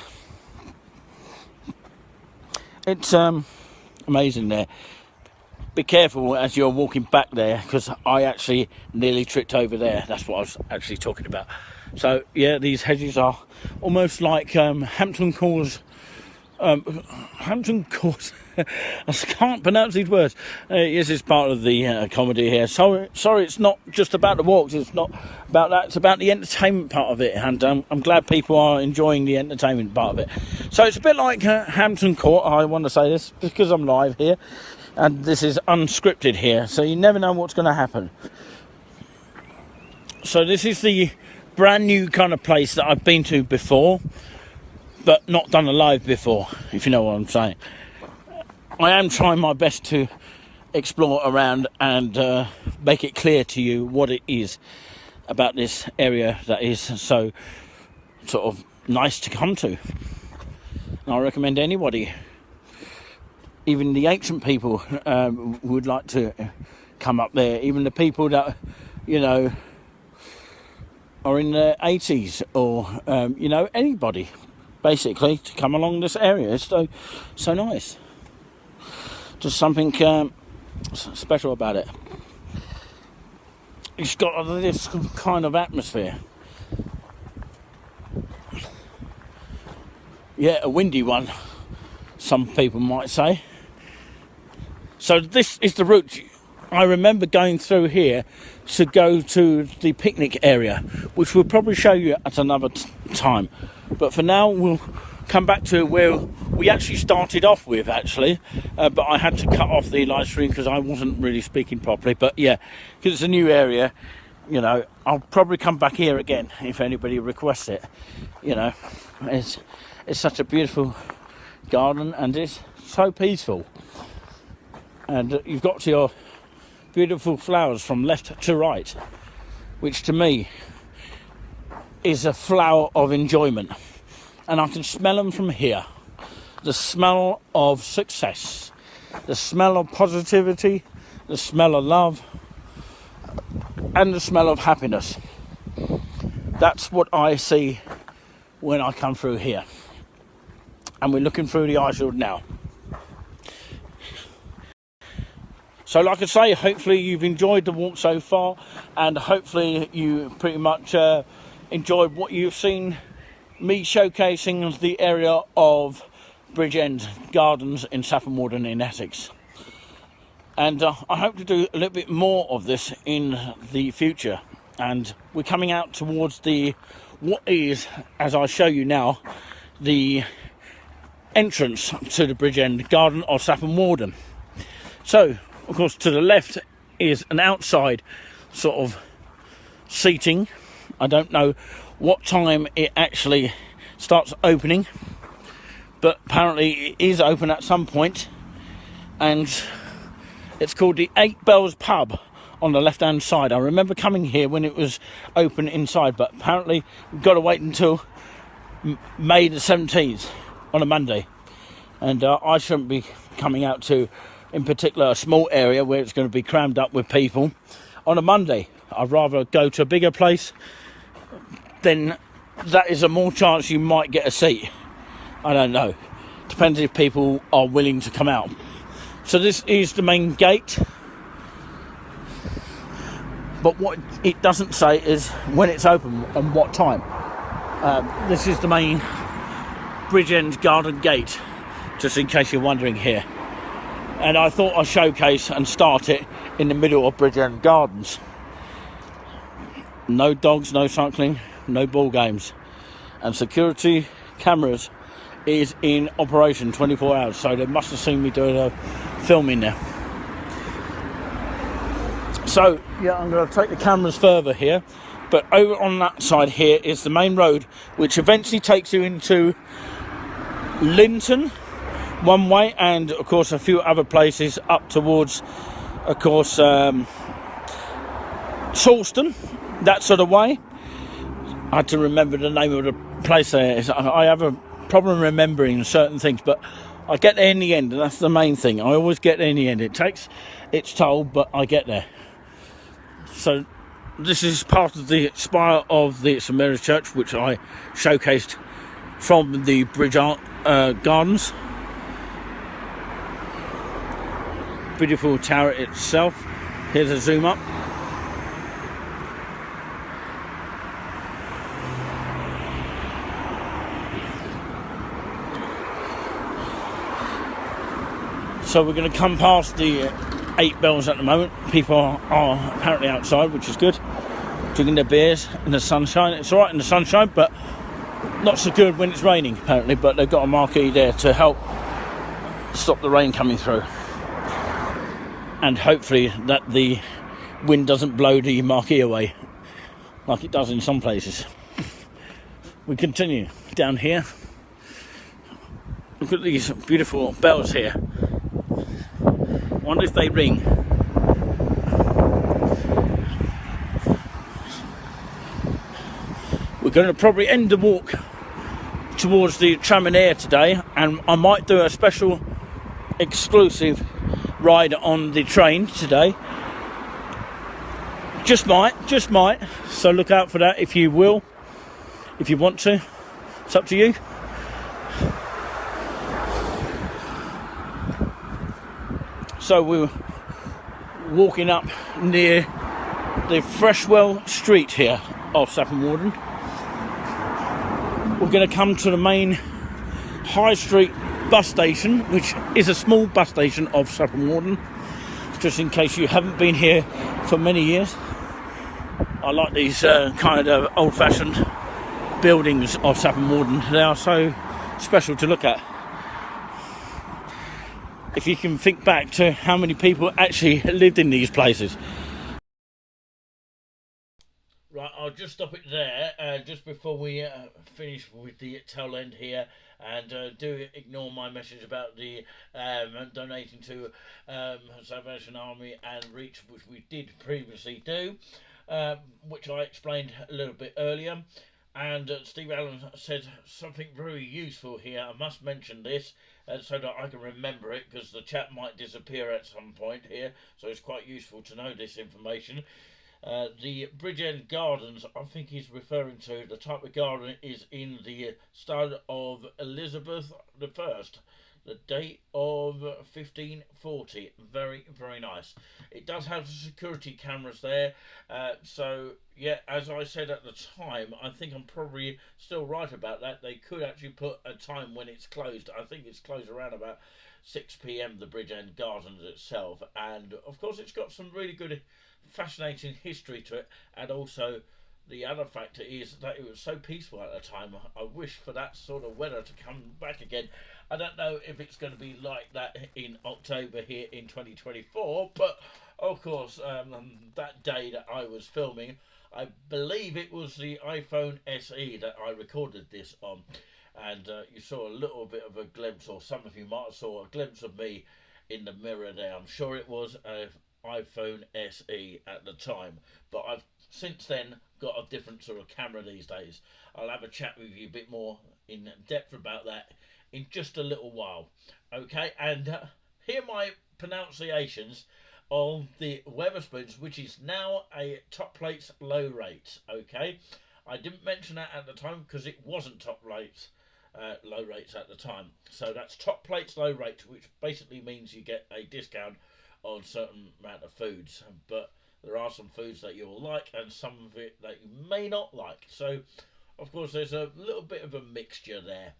it's amazing there. Be careful as you're walking back there, because I actually nearly tripped over there. That's what I was actually talking about. So yeah, these hedges are almost like Hampton Court. Hampton Court. I can't pronounce these words. This is part of the comedy here. Sorry, it's not just about the walks. It's not about that. It's about the entertainment part of it, and I'm glad people are enjoying the entertainment part of it. So it's a bit like Hampton Court. I want to say this because I'm live here, and this is unscripted here, so you never know what's going to happen. So this is the brand new kind of place that I've been to before, but not done a live before, if you know what I'm saying. I am trying my best to explore around and make it clear to you what it is about this area that is so sort of nice to come to. And I recommend anybody, even the ancient people, would like to come up there. Even the people that, you know, are in their 80s or, you know, anybody, basically, to come along this area. It's so nice. Just something special about it. It's got this kind of atmosphere. Yeah, a windy one, some people might say. So this is the route. I remember going through here to go to the picnic area, which we'll probably show you at another time. But for now, we'll come back to where we actually started off with, actually. But I had to cut off the live stream because I wasn't really speaking properly. But yeah, because it's a new area, you know, I'll probably come back here again if anybody requests it. You know, it's such a beautiful garden, and it's so peaceful. And you've got your beautiful flowers from left to right, which to me is a flower of enjoyment. And I can smell them from here. the smell of success, the smell of positivity, the smell of love, and the smell of happiness. That's what I see when I come through here. And we're looking through the ice shield now. So like I say, hopefully you've enjoyed the walk so far, and hopefully you pretty much enjoyed what you've seen me showcasing the area of Bridgend Gardens in Saffron Walden in Essex. And I hope to do a little bit more of this in the future. And we're coming out towards what is, as I show you now, the entrance to the Bridgend Garden of Saffron Walden. So, of course, to the left is an outside sort of seating. I don't know what time it actually starts opening, but apparently it is open at some point, and it's called the 8 Bells Pub on the left hand side. I remember coming here when it was open inside, but apparently we've got to wait until May the 17th on a Monday, and I shouldn't be coming out to, in particular, a small area where it's going to be crammed up with people on a Monday. I'd rather go to a bigger place, then that is a more chance you might get a seat. I don't know. Depends if people are willing to come out. So this is the main gate. But what it doesn't say is when it's open and what time. This is the main Bridgend Garden gate, just in case you're wondering here. And I thought I'd showcase and start it in the middle of Bridgend Gardens. No dogs, no cycling, no ball games. And security cameras is in operation 24 hours. So they must have seen me doing a film in there. So, yeah, I'm going to take the cameras further here. But over on that side here is the main road, which eventually takes you into Linton one way, and of course a few other places up towards, of course, Salisbury, that sort of way. I had to remember the name of the place there. I have a problem remembering certain things, but I get there in the end, and that's the main thing. I always get there in the end. It takes its toll, but I get there. So this is part of the spire of the St Mary's Church, which I showcased from the Bridgend Gardens. Beautiful tower itself. Here's a zoom up. So we're going to come past the 8 Bells at the moment. People are apparently outside, which is good, drinking their beers in the sunshine. It's alright in the sunshine, but not so good when it's raining apparently. But they've got a marquee there to help stop the rain coming through, and hopefully that the wind doesn't blow the marquee away like it does in some places. We continue down here. Look at these beautiful bells here. Wonder if they ring. We're going to probably end the walk towards the tram and air today, and I might do a special exclusive ride on the train today. Just might. So look out for that if you will, if you want to. It's up to you. So we're walking up near the Freshwell Street here of Saffron Walden. We're going to come to the main High Street bus station, which is a small bus station of Saffron Walden, just in case you haven't been here for many years. I like these kind of old-fashioned buildings of Saffron Walden. They are so special to look at. If you can think back to how many people actually lived in these places. Right, I'll just stop it there, just before we finish with the tail end here, and do ignore my message about the donating to Salvation Army and Reach, which we did previously do, which I explained a little bit earlier. And Steve Allen said something very useful here. I must mention this, so that I can remember it, because the chat might disappear at some point here, so it's quite useful to know this information. The Bridgend Gardens, I think he's referring to, the type of garden is in the style of Elizabeth I, the date of 1540. Very, very nice. It does have security cameras there, so yeah, as I said at the time, I think I'm probably still right about that. They could actually put a time when it's closed. I think it's closed around about 6 p.m, the Bridgend Gardens itself, and of course it's got some really good, fascinating history to it, and also the other factor is that it was so peaceful at the time. I wish for that sort of weather to come back again. I don't know if it's going to be like that in October here in 2024, but of course, that day that I was filming, I believe it was the iPhone SE that I recorded this on, and you saw a little bit of a glimpse, or some of you might have saw a glimpse of me in the mirror there. I'm sure it was an iPhone SE at the time, but I've since then got a different sort of camera these days. I'll have a chat with you a bit more in depth about that in just a little while. Okay, and here are my pronunciations of the Wetherspoons, which is now a top plates low rates. Okay, I didn't mention that at the time because it wasn't top rates low rates at the time. So that's top plates low rates, which basically means you get a discount on certain amount of foods, but there are some foods that you'll like and some of it that you may not like. So of course there's a little bit of a mixture there.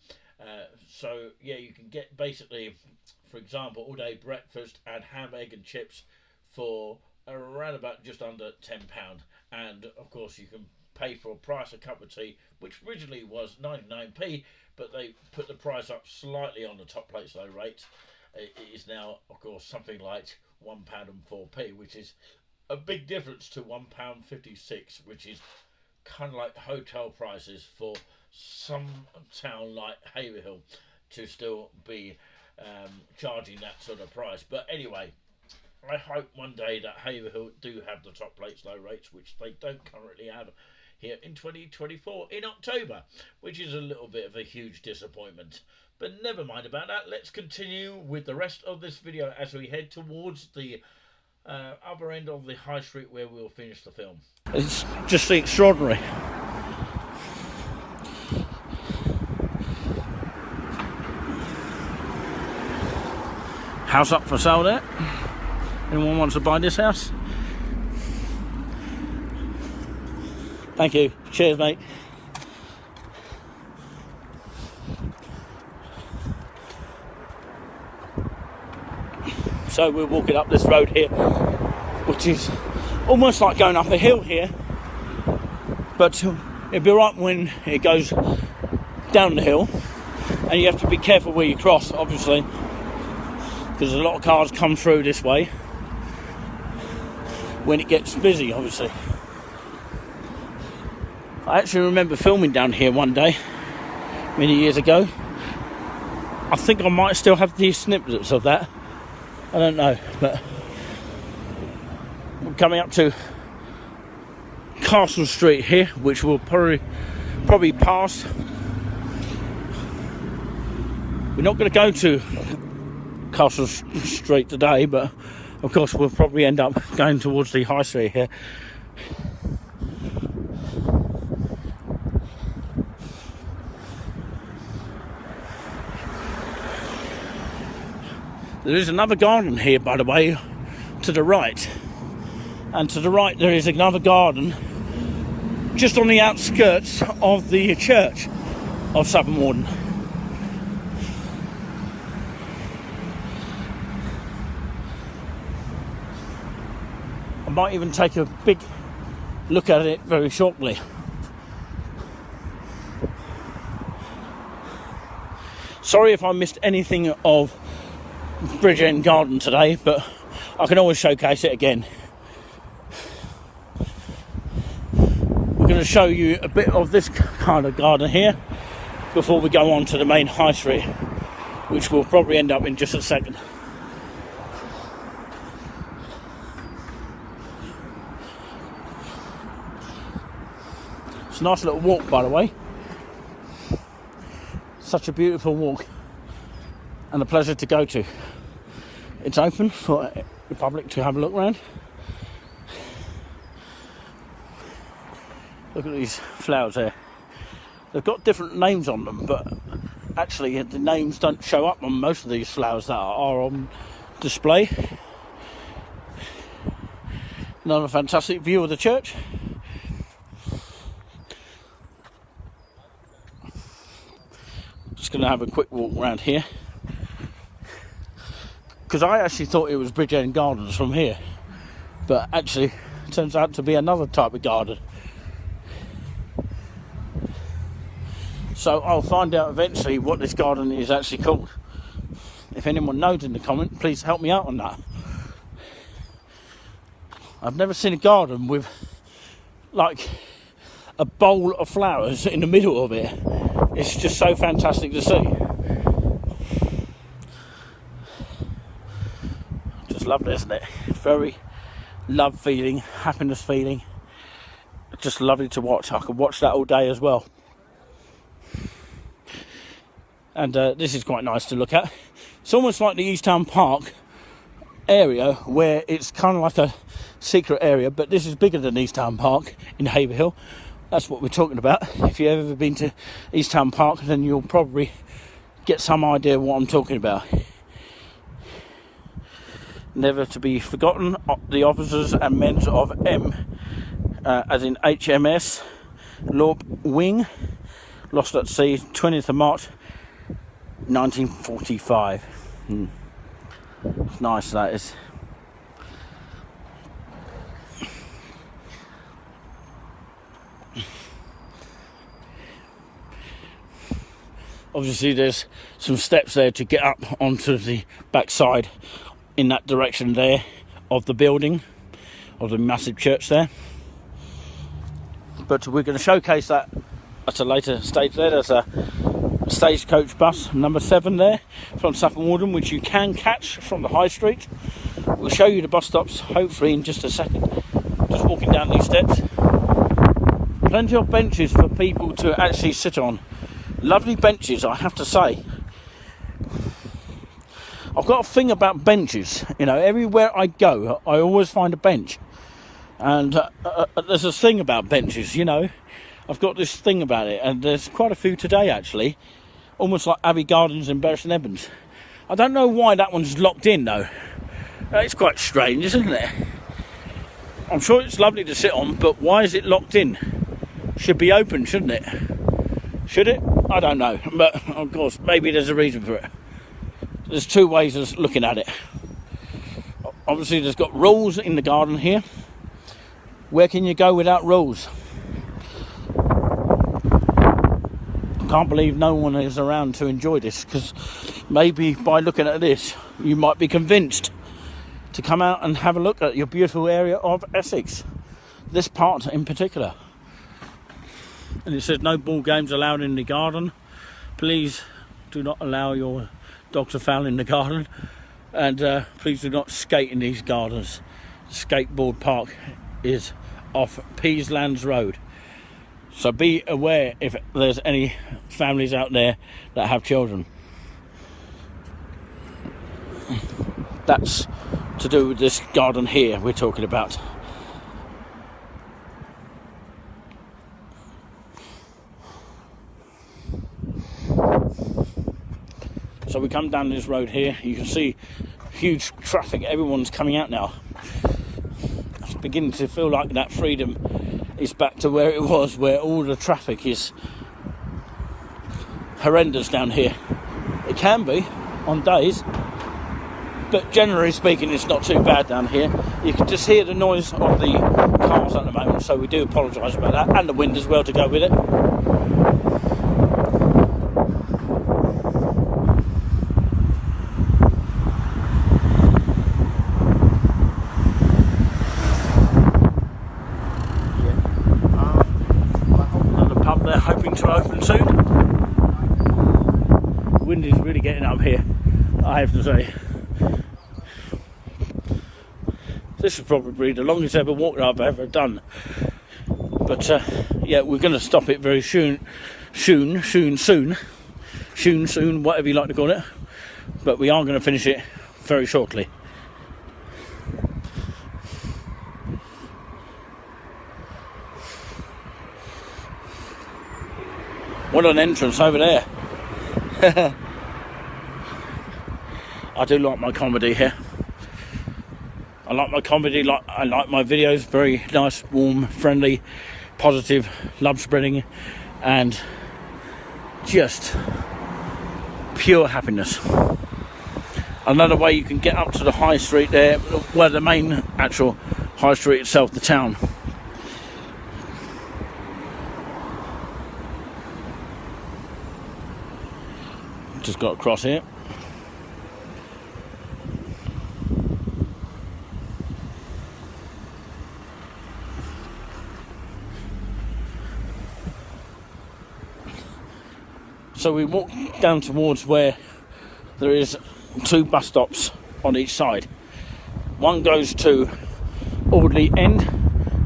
So yeah, you can get basically, for example, all day breakfast and ham, egg and chips for around about just under £10, and of course you can pay for a price a cup of tea, which originally was 99p, but they put the price up slightly on the top plates low rates. It is now of course something like £1.04, which is a big difference to £1.56, which is kind of like hotel prices for some town like Haverhill to still be charging that sort of price. But anyway, I hope one day that Haverhill do have the top plates low rates, which they don't currently have here in 2024 in October, which is a little bit of a huge disappointment. But never mind about that. Let's continue with the rest of this video as we head towards the other end of the high street where we'll finish the film. It's just extraordinary. House up for sale there. Anyone wants to buy this house? Thank you. Cheers, mate. So we're walking up this road here, which is almost like going up a hill here, but it'd be right when it goes down the hill, and you have to be careful where you cross, obviously, because a lot of cars come through this way when it gets busy, obviously. I actually remember filming down here one day many years ago. I think I might still have these snippets of that. I don't know, but we're coming up to Castle Street here, which we'll probably pass. We're not going to go to Castle Street today, but of course we'll probably end up going towards the high street here. There is another garden here, by the way, to the right. And to the right there is another garden just on the outskirts of the church of Southern Warden. I might even take a big look at it very shortly. Sorry if I missed anything of Bridgend Garden today, but I can always showcase it again. We're going to show you a bit of this kind of garden here before we go on to the main high street, which we'll probably end up in just a second. It's a nice little walk, by the way. Such a beautiful walk. and a pleasure to go to. It's open for the public to have a look around. Look at these flowers there. They've got different names on them, but actually the names don't show up on most of these flowers that are on display. Another fantastic view of the church. Just going to have a quick walk around here, because I actually thought it was Bridgend Gardens from here, but actually it turns out to be another type of garden. So I'll find out eventually what this garden is actually called. If anyone knows in the comment, please help me out on that. I've never seen a garden with like a bowl of flowers in the middle of it. It's just so fantastic to see. Just lovely, isn't it? Very love feeling, happiness feeling. Just lovely to watch. I could watch that all day as well. And this is quite nice to look at. It's almost like the East Town Park area, where it's kind of like a secret area, but this is bigger than East Town Park in Haverhill. That's what we're talking about. If you've ever been to East Town Park, then you'll probably get some idea what I'm talking about. Never to be forgotten, the officers and men of M, as in HMS Lorp Wing, lost at sea 20th of March 1945. It's nice, that is. Obviously there's some steps there to get up onto the back side in that direction there of the building, of the massive church there. But we're going to showcase that at a later stage there. There's a stagecoach bus number 7 there from Saffron Walden, which you can catch from the high street. We'll show you the bus stops hopefully in just a second. Just walking down these steps. Plenty of benches for people to actually sit on. Lovely benches, I have to say. I've got a thing about benches. You know, everywhere I go, I always find a bench. And there's a thing about benches, you know. I've got this thing about it, and there's quite a few today actually. Almost like Abbey Gardens in Bury St Edmunds. I don't know why that one's locked in though. It's quite strange, isn't it? I'm sure it's lovely to sit on, but why is it locked in? Should be open, shouldn't it? Should it? I don't know, but of course maybe there's a reason for it. There's two ways of looking at it. Obviously there's got rules in the garden here. Where can you go without rules? I can't believe no one is around to enjoy this, because maybe by looking at this you might be convinced to come out and have a look at your beautiful area of Essex, this part in particular. And it says no ball games allowed in the garden. Please do not allow your dog to foul in the garden, and please do not skate in these gardens. The skateboard park is off Peaslands Road, so be aware if there's any families out there that have children. That's to do with this garden here we're talking about. So we come down this road here, you can see huge traffic, everyone's coming out now. It's beginning to feel like that freedom is back to where it was, where all the traffic is horrendous down here. It can be on days, but generally speaking it's not too bad down here. You can just hear the noise of the cars at the moment, so we do apologise about that, and the wind as well to go with it. Hoping to open soon. The wind is really getting up here, I have to say. This is probably the longest ever walk I've ever done. But yeah, we're going to stop it very soon, whatever you like to call it. but we are going to finish it very shortly. What an entrance over there. I do like my comedy here. I like my comedy, I like my videos, very nice, warm, friendly, positive, love spreading, and just pure happiness. Another way you can get up to the high street there, where the main actual high street itself, the town. Just got across here. So we walk down towards where there is 2 bus stops on each side. One goes to Audley End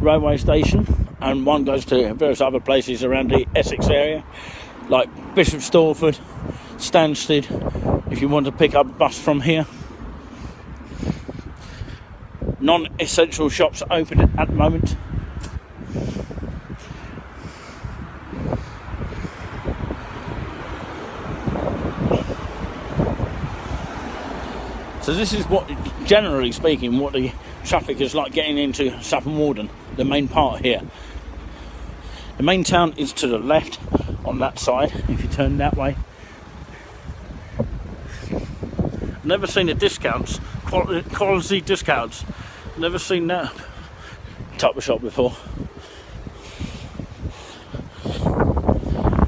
railway station, and one goes to various other places around the Essex area, like Bishop Stortford, Stansted, if you want to pick up a bus from here. Non-essential shops open at the moment. So this is what, generally speaking, what the traffic is like getting into Saffron Walden, the main part here. The main town is to the left on that side, if you turn that way. Never seen a discounts, quality discounts. Never seen that type of shop before.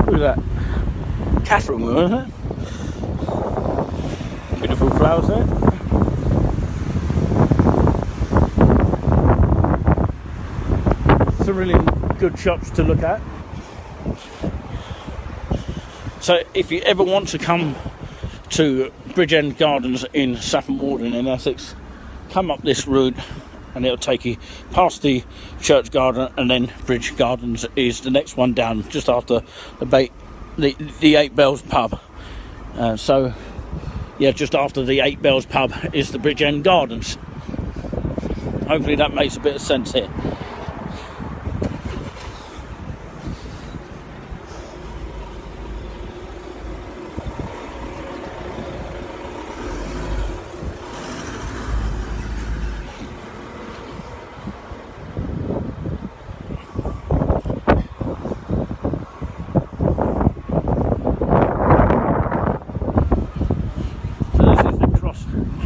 Look at that. Catherine wheel, isn't it? Beautiful flowers there. Some really good shops to look at. So if you ever want to come to Bridgend Gardens in Saffron Walden in Essex, come up this route and it'll take you past the church garden, and then Bridge Gardens is the next one down, just after the 8 Bells pub. So yeah, just after the 8 Bells pub is the Bridgend Gardens. Hopefully that makes a bit of sense here.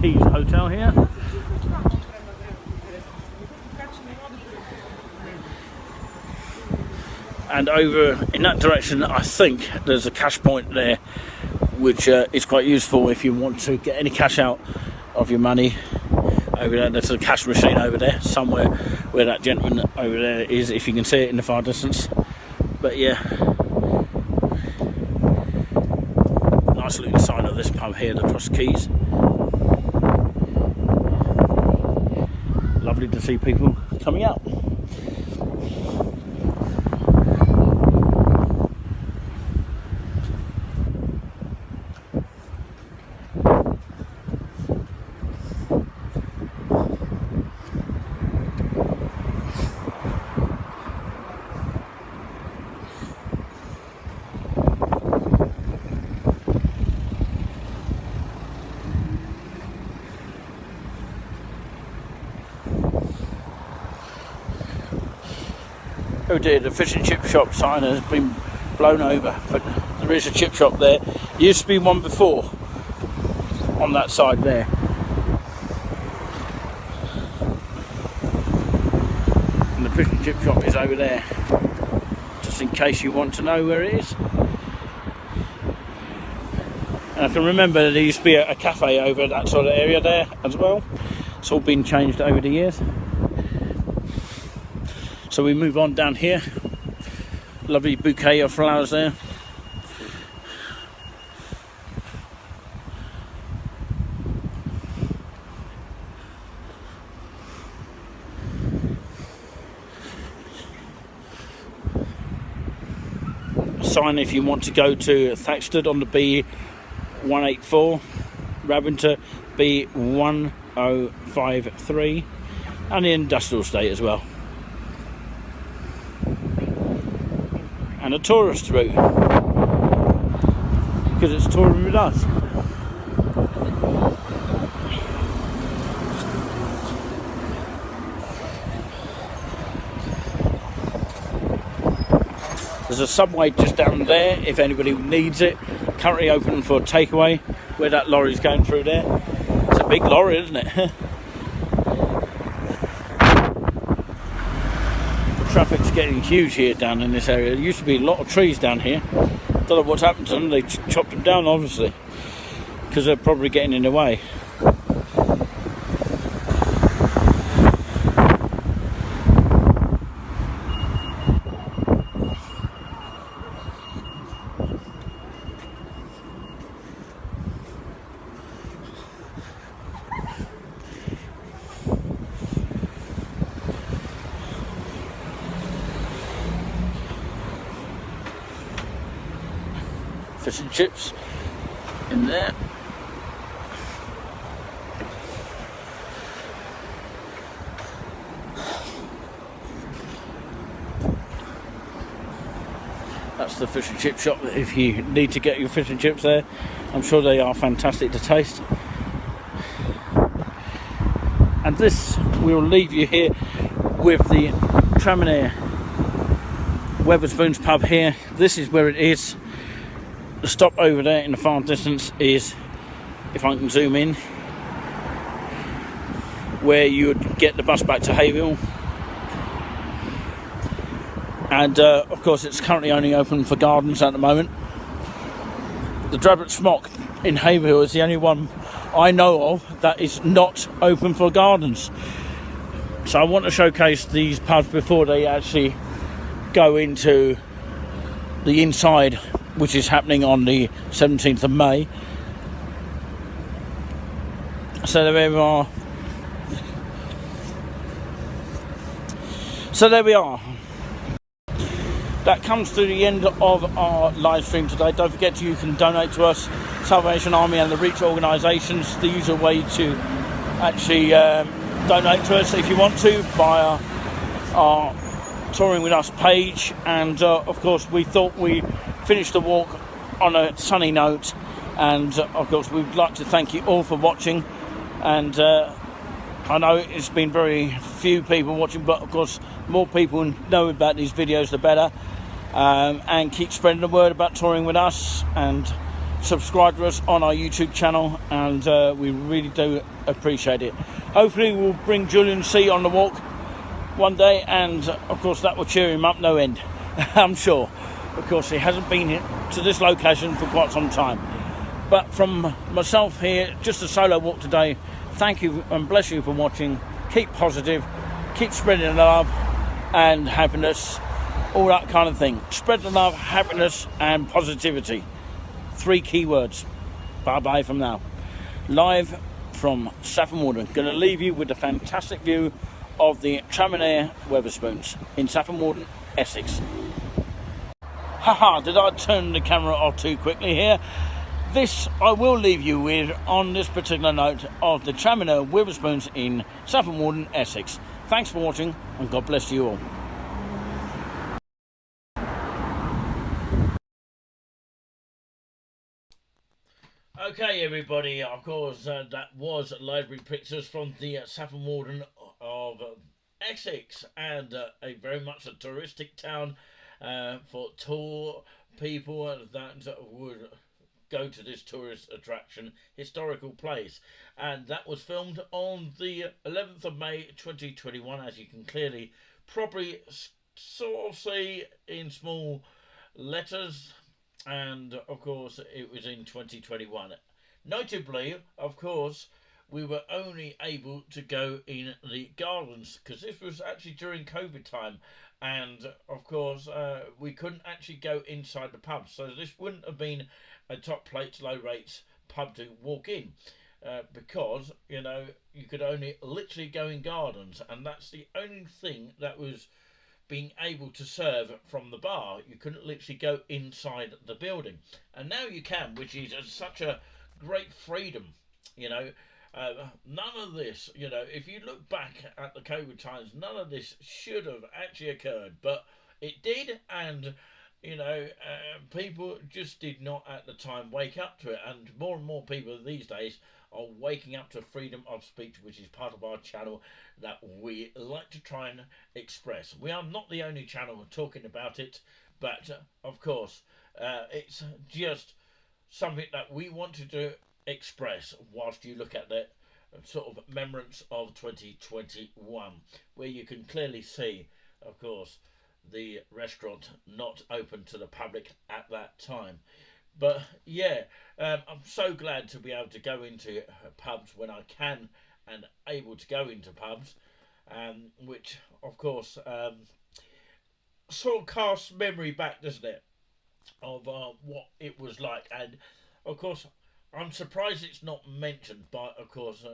Hotel here. And over in that direction, I think there's a cash point there, which is quite useful if you want to get any cash out of your money. Over there, there's a cash machine over there, somewhere where that gentleman over there is, if you can see it in the far distance. But yeah, nice looking sign of this pub here, the Cross Keys. Lovely to see people coming out. Oh dear, the fish and chip shop sign has been blown over, but there is a chip shop there. Used to be one before on that side there. And the fish and chip shop is over there, just in case you want to know where it is. And I can remember there used to be a cafe over that sort of area there as well. It's all been changed over the years. So we move on down here. Lovely bouquet of flowers there. A sign if you want to go to Thaxted on the B184. Raventer B1053, and the industrial estate as well. And a tourist route, because it's touring with us. There's a subway just down there if anybody needs it. Currently open for takeaway, where that lorry's going through there. It's a big lorry, isn't it? The traffic's getting huge here down in this area. There used to be a lot of trees down here. Don't know what's happened to them. They chopped them down, obviously, because they're probably getting in the way. Fish and chips in there. That's the fish and chip shop if you need to get your fish and chips there. I'm sure they are fantastic to taste. And this will leave you here with the Traminer Wetherspoons pub here. This is where it is. The stop over there in the far distance is, if I can zoom in, where you would get the bus back to Hayville. And of course it's currently only open for gardens at the moment. The Drablet Smock in Hayville is the only one I know of that is not open for gardens. So I want to showcase these pubs before they actually go into the inside, which is happening on the 17th of May. So there we are. So there we are. That comes to the end of our live stream today. Don't forget you can donate to us, Salvation Army and the Reach organisations. The usual way to actually donate to us if you want to via our Touring With Us page. And of course we thought we finished the walk on a sunny note, and of course we'd like to thank you all for watching. And I know it's been very few people watching, but of course more people know about these videos the better. And keep spreading the word about Touring With Us, and subscribe to us on our YouTube channel, and we really do appreciate it. Hopefully we'll bring Julian C on the walk one day, and of course that will cheer him up no end. I'm sure. Of course he hasn't been to this location for quite some time. But from myself here, just a solo walk today. Thank you and bless you for watching. Keep positive, keep spreading the love and happiness, all that kind of thing. Spread the love, happiness and positivity. 3 key words. Bye bye from now. Live from Saffron Walden. Going to leave you with a fantastic view of the Traminer Wetherspoons in Saffron Walden, Essex. Haha, did I turn the camera off too quickly here? This I will leave you with on this particular note of the Traminer Wetherspoons in Saffron Walden, Essex. Thanks for watching, and God bless you all. Okay, everybody, of course, that was library pictures from the Saffron Walden of Essex, and a very much a touristic town for tour people that would go to this tourist attraction, historical place. And that was filmed on the 11th of May 2021, as you can clearly probably sort of see in small letters. And of course it was in 2021. Notably, of course, we were only able to go in the gardens because this was actually during COVID time, and of course we couldn't actually go inside the pub, so this wouldn't have been a top plates low rates pub to walk in, because you know you could only literally go in gardens, and that's the only thing that was being able to serve from the bar. You couldn't literally go inside the building, and now you can, which is such a great freedom You know, none of this, you know, if you look back at the COVID times, none of this should have actually occurred, but it did, and you know, people just did not at the time wake up to it, and more people these days are waking up to freedom of speech, which is part of our channel that we like to try and express. We are not the only channel talking about it, but of course, it's just something that we wanted to express whilst you look at the sort of remembrance of 2021, where you can clearly see, of course, the restaurant not open to the public at that time. But yeah, I'm so glad to be able to go into pubs when I can and able to go into pubs, which of course sort of casts memory back, doesn't it, of what it was like. And of course, I'm surprised it's not mentioned by, of course,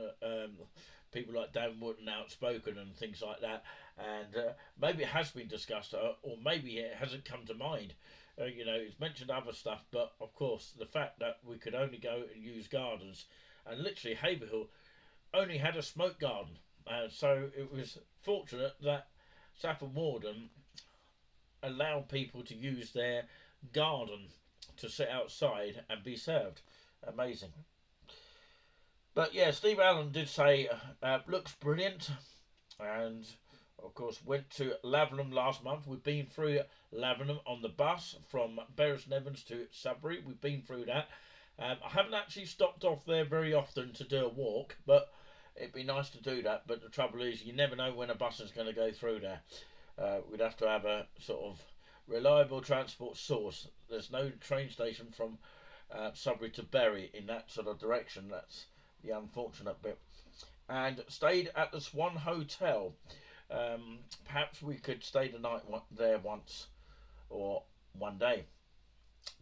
people like Dan Wootton, Outspoken, and things like that. And maybe it has been discussed, or maybe it hasn't come to mind. You know, it's mentioned other stuff, but of course, the fact that we could only go and use gardens, and literally Haverhill only had a smoke garden. So it was fortunate that Saffron Walden allowed people to use their garden to sit outside and be served. Amazing. But yeah, Steve Allen did say looks brilliant, and of course went to Lavenham last month. We've been through Lavenham on the bus from Bury St Evans to Sudbury. We've been through that. I haven't actually stopped off there very often to do a walk, but it'd be nice to do that. But the trouble is, you never know when a bus is going to go through there. We'd have to have a sort of reliable transport source. There's no train station from Sudbury to Bury in that sort of direction. That's the unfortunate bit. And stayed at the Swan Hotel. Perhaps we could stay the night there once or one day.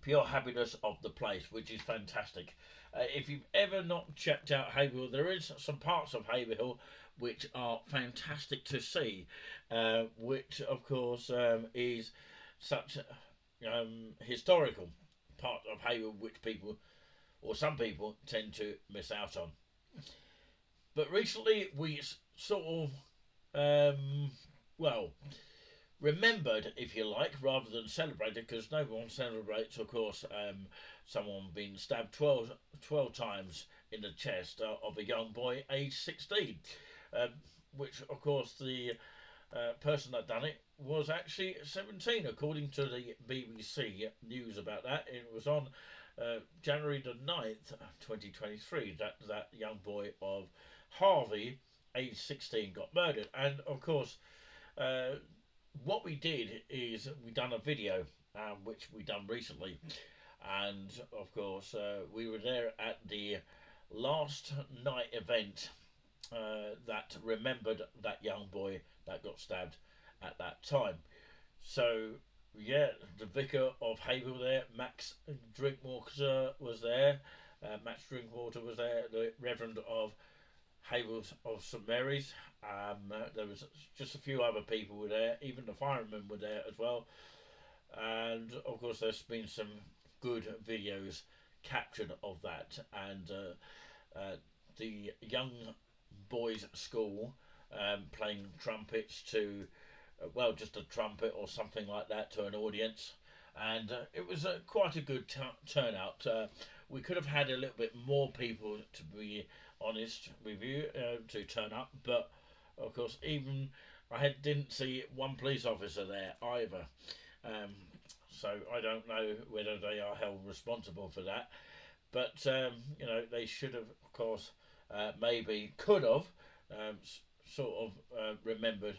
Pure happiness of the place, which is fantastic. If you've ever not checked out Haverhill, there is some parts of Haverhill which are fantastic to see, which of course is such historical part of Haverhill which people, or some people, tend to miss out on. But recently we sort of well, remembered, if you like, rather than celebrated, because no one celebrates, of course, someone being stabbed 12 times in the chest of a young boy aged 16, which of course the person that done it was actually 17, according to the BBC news about that. It was on January the 9th, 2023, that young boy of Harvey, aged 16, got murdered. And of course, what we did is we done a video, which we done recently, and of course we were there at the last night event that remembered that young boy that got stabbed at that time. So yeah, the vicar of Haverhill there, Max Drinkwater, was there. Max Drinkwater was there. The Reverend of Haverhill of St Mary's. There was just a few other people were there. Even the firemen were there as well. And of course, there's been some good videos captured of that. And the young boys' school playing trumpets to, well, just a trumpet or something like that to an audience. And it was quite a good turnout. We could have had a little bit more people, to be honest with you, to turn up, but of course even didn't see one police officer there either, so I don't know whether they are held responsible for that, but you know, they should have, of course, maybe could have sort of remembered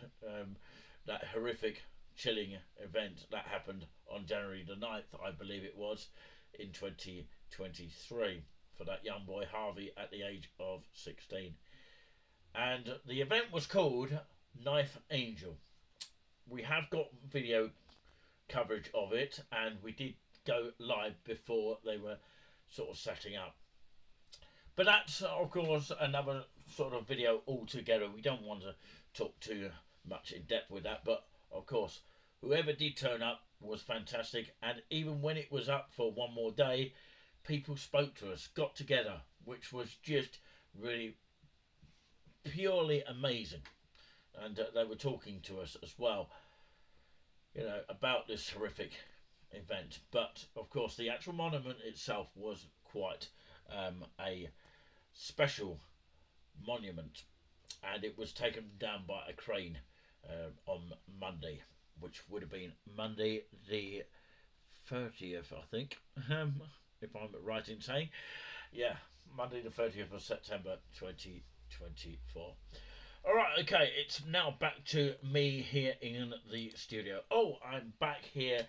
that horrific, chilling event that happened on January the 9th, I believe it was, in 2023, for that young boy Harvey at the age of 16. And the event was called Knife Angel. We have got video coverage of it, and we did go live before they were sort of setting up. But that's, of course, another sort of video altogether. We don't want to talk too much in depth with that, but of course, whoever did turn up was fantastic. And even when it was up for one more day, people spoke to us, got together, which was just really purely amazing. And they were talking to us as well, about this horrific event. But of course, the actual monument itself was quite a special monument, and it was taken down by a crane on Monday, which would have been Monday the 30th, I think, if I'm right in saying. Yeah, Monday the 30th of September 2024. Alright, okay, it's now back to me here in the studio. Oh, I'm back here,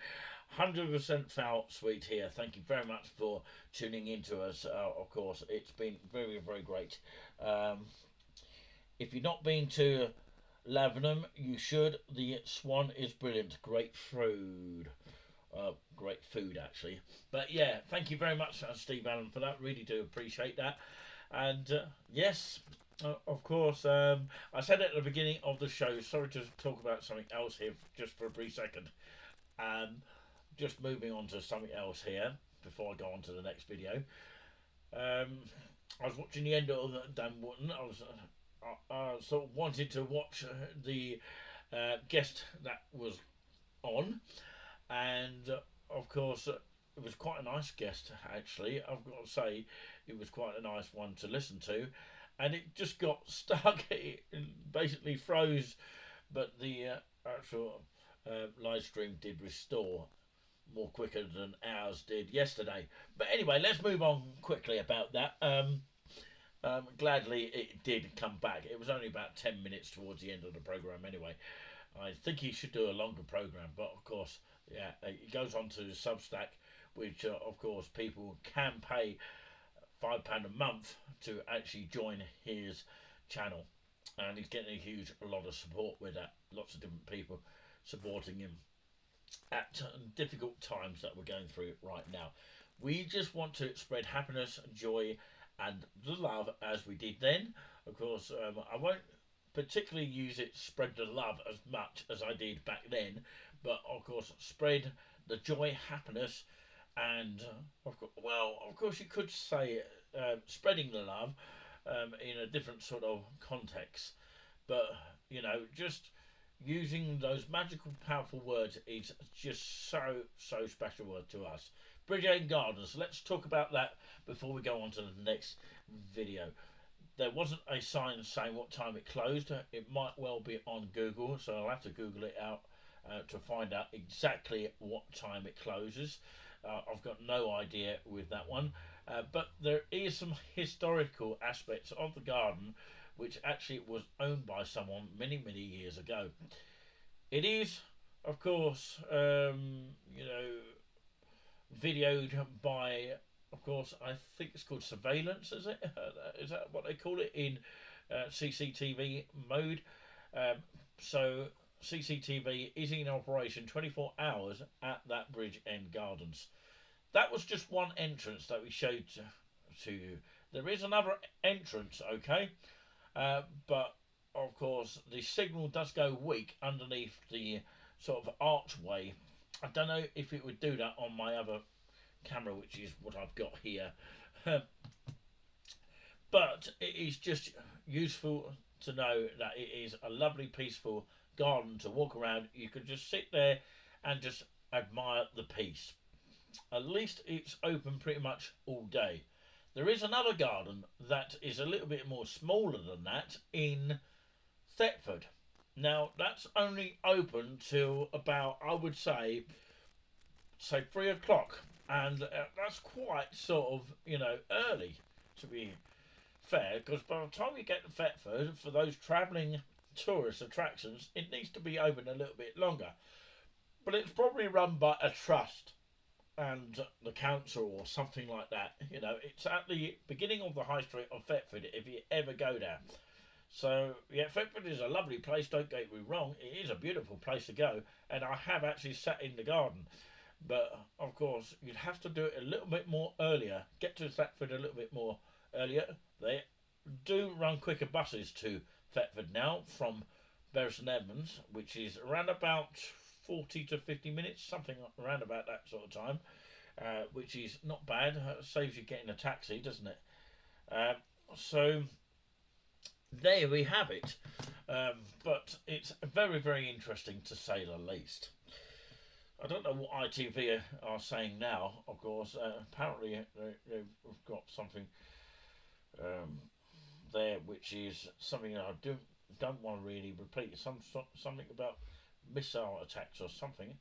100% foul sweet here. Thank you very much for tuning in to us. Of course, it's been very, very great. If you've not been to Lavenham, you should. The Swan is brilliant. Great food. Great food, actually. But yeah, thank you very much, Steve Allen, for that. Really do appreciate that. And yes, of course, I said at the beginning of the show, sorry to talk about something else here just for a brief second. Just moving on to something else here before I go on to the next video. I was watching the end of Dan Wotton. I sort of wanted to watch the guest that was on, and of course it was quite a nice guest, actually. I've got to say, it was quite a nice one to listen to, and it just got stuck. It basically froze, but the actual live stream did restore more quicker than ours did yesterday. But anyway, let's move on quickly about that. Gladly it did come back. It was only about 10 minutes towards the end of the program anyway. I think he should do a longer program, but of course, yeah, it goes on to Substack, which of course people can pay £5 a month to actually join his channel, and he's getting a lot of support with that. Lots of different people supporting him at difficult times that we're going through right now. We just want to spread happiness, joy, and the love as we did then. Of course, I won't particularly use it spread the love as much as I did back then, but of course spread the joy, happiness, and of course you could say spreading the love in a different sort of context, but just using those magical, powerful words is just so special to us. Bridge End Gardens, let's talk about that before we go on to the next video. There wasn't a sign saying what time it closed. It might well be on Google, so I'll have to Google it out to find out exactly what time it closes. I've got no idea with that one, but there is some historical aspects of the garden which actually was owned by someone many years ago. It is, of course, videoed by, of course, I think it's called surveillance, is it? Is that what they call it in CCTV mode? So CCTV is in operation 24 hours at that Bridge End Gardens. That was just one entrance that we showed to you. There is another entrance, okay? But of course the signal does go weak underneath the sort of archway. I don't know if it would do that on my other camera, which is what I've got here. But it is just useful to know that it is a lovely, peaceful garden to walk around. You could just sit there and just admire the peace. At least it's open pretty much all day. There is another garden that is a little bit more smaller than that in Thetford. Now that's only open till about, I would say 3 o'clock, and that's quite sort of early, to be fair, because by the time you get to Thetford, for those travelling tourist attractions, it needs to be open a little bit longer. But it's probably run by a trust and the council or something like that. It's at the beginning of the high street of Thetford if you ever go there. So yeah, Thetford is a lovely place, don't get me wrong. It is a beautiful place to go, and I have actually sat in the garden. But of course you'd have to do it a little bit more earlier, get to Thetford a little bit more earlier. They do run quicker buses to Thetford now from Bury St Edmunds, which is around about 40 to 50 minutes, something around about that sort of time, which is not bad. Saves you getting a taxi, doesn't it? So there we have it. But it's very, very interesting to say the least. I don't know what ITV are saying now. Of course, apparently they've got something there, which is something that I don't want to really repeat. Something about missile attacks or something.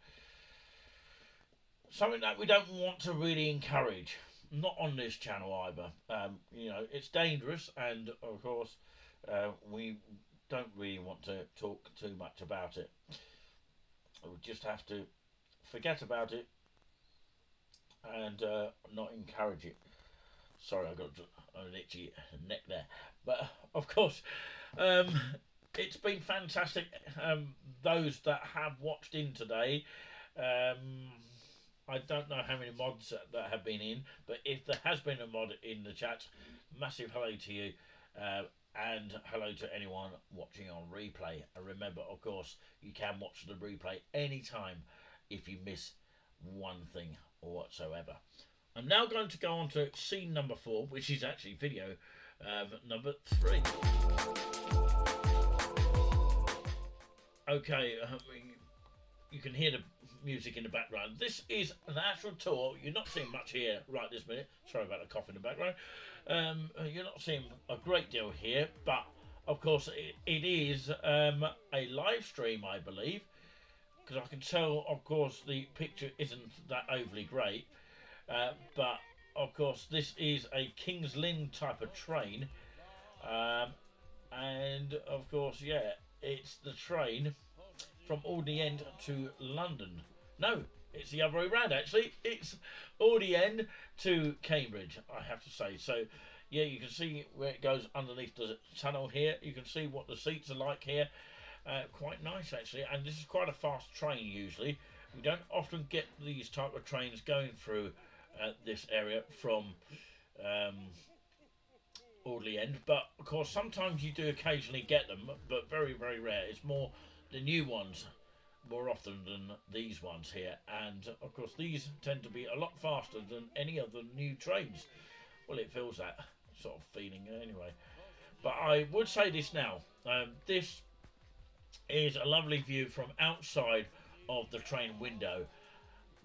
Something that we don't want to really encourage. Not on this channel either. It's dangerous, and of course, we don't really want to talk too much about it. We just have to forget about it and not encourage it. Sorry, I got an itchy neck there. But of course, it's been fantastic. Those that have watched in today, I don't know how many mods that have been in, but if there has been a mod in the chat, massive hello to you. And hello to anyone watching on replay. And remember, of course, you can watch the replay anytime if you miss one thing or whatsoever. I'm now going to go on to scene number 4, which is actually video number 3. Okay, you can hear the music in the background. This is an actual tour. You're not seeing much here right this minute. Sorry about the cough in the background. You're not seeing a great deal here, but of course it is a live stream, I believe, because I can tell, of course, the picture isn't that overly great, but of course this is a King's Lynn type of train, and of course, yeah, it's the train from Aldi End to London. No, it's the other way around, actually. It's Aldi End to Cambridge, I have to say. So, yeah, you can see where it goes underneath the tunnel here. You can see what the seats are like here. Quite nice, actually. And this is quite a fast train, usually. We don't often get these type of trains going through this area from Aldi End. But, of course, sometimes you do occasionally get them, but very, very rare. It's more the new ones more often than these ones here, and of course these tend to be a lot faster than any of the new trains. Well, it feels that sort of feeling anyway. But I would say this now, this is a lovely view from outside of the train window.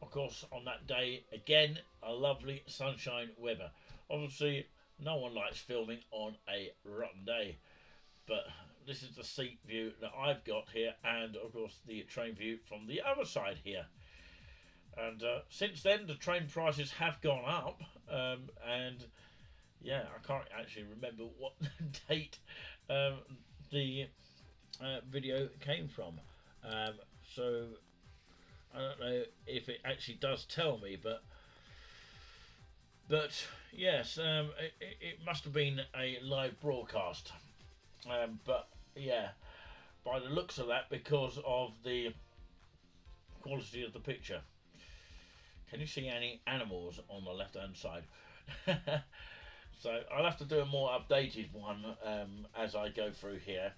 Of course, on that day, again, a lovely sunshine weather. Obviously, no one likes filming on a rotten day, but this is the seat view that I've got here, and of course the train view from the other side here. And since then the train prices have gone up, and yeah, I can't actually remember what date the video came from, so I don't know if it actually does tell me, but yes, it must have been a live broadcast. But yeah, by the looks of that, because of the quality of the picture. Can you see any animals on the left hand side? So I'll have to do a more updated one as I go through here,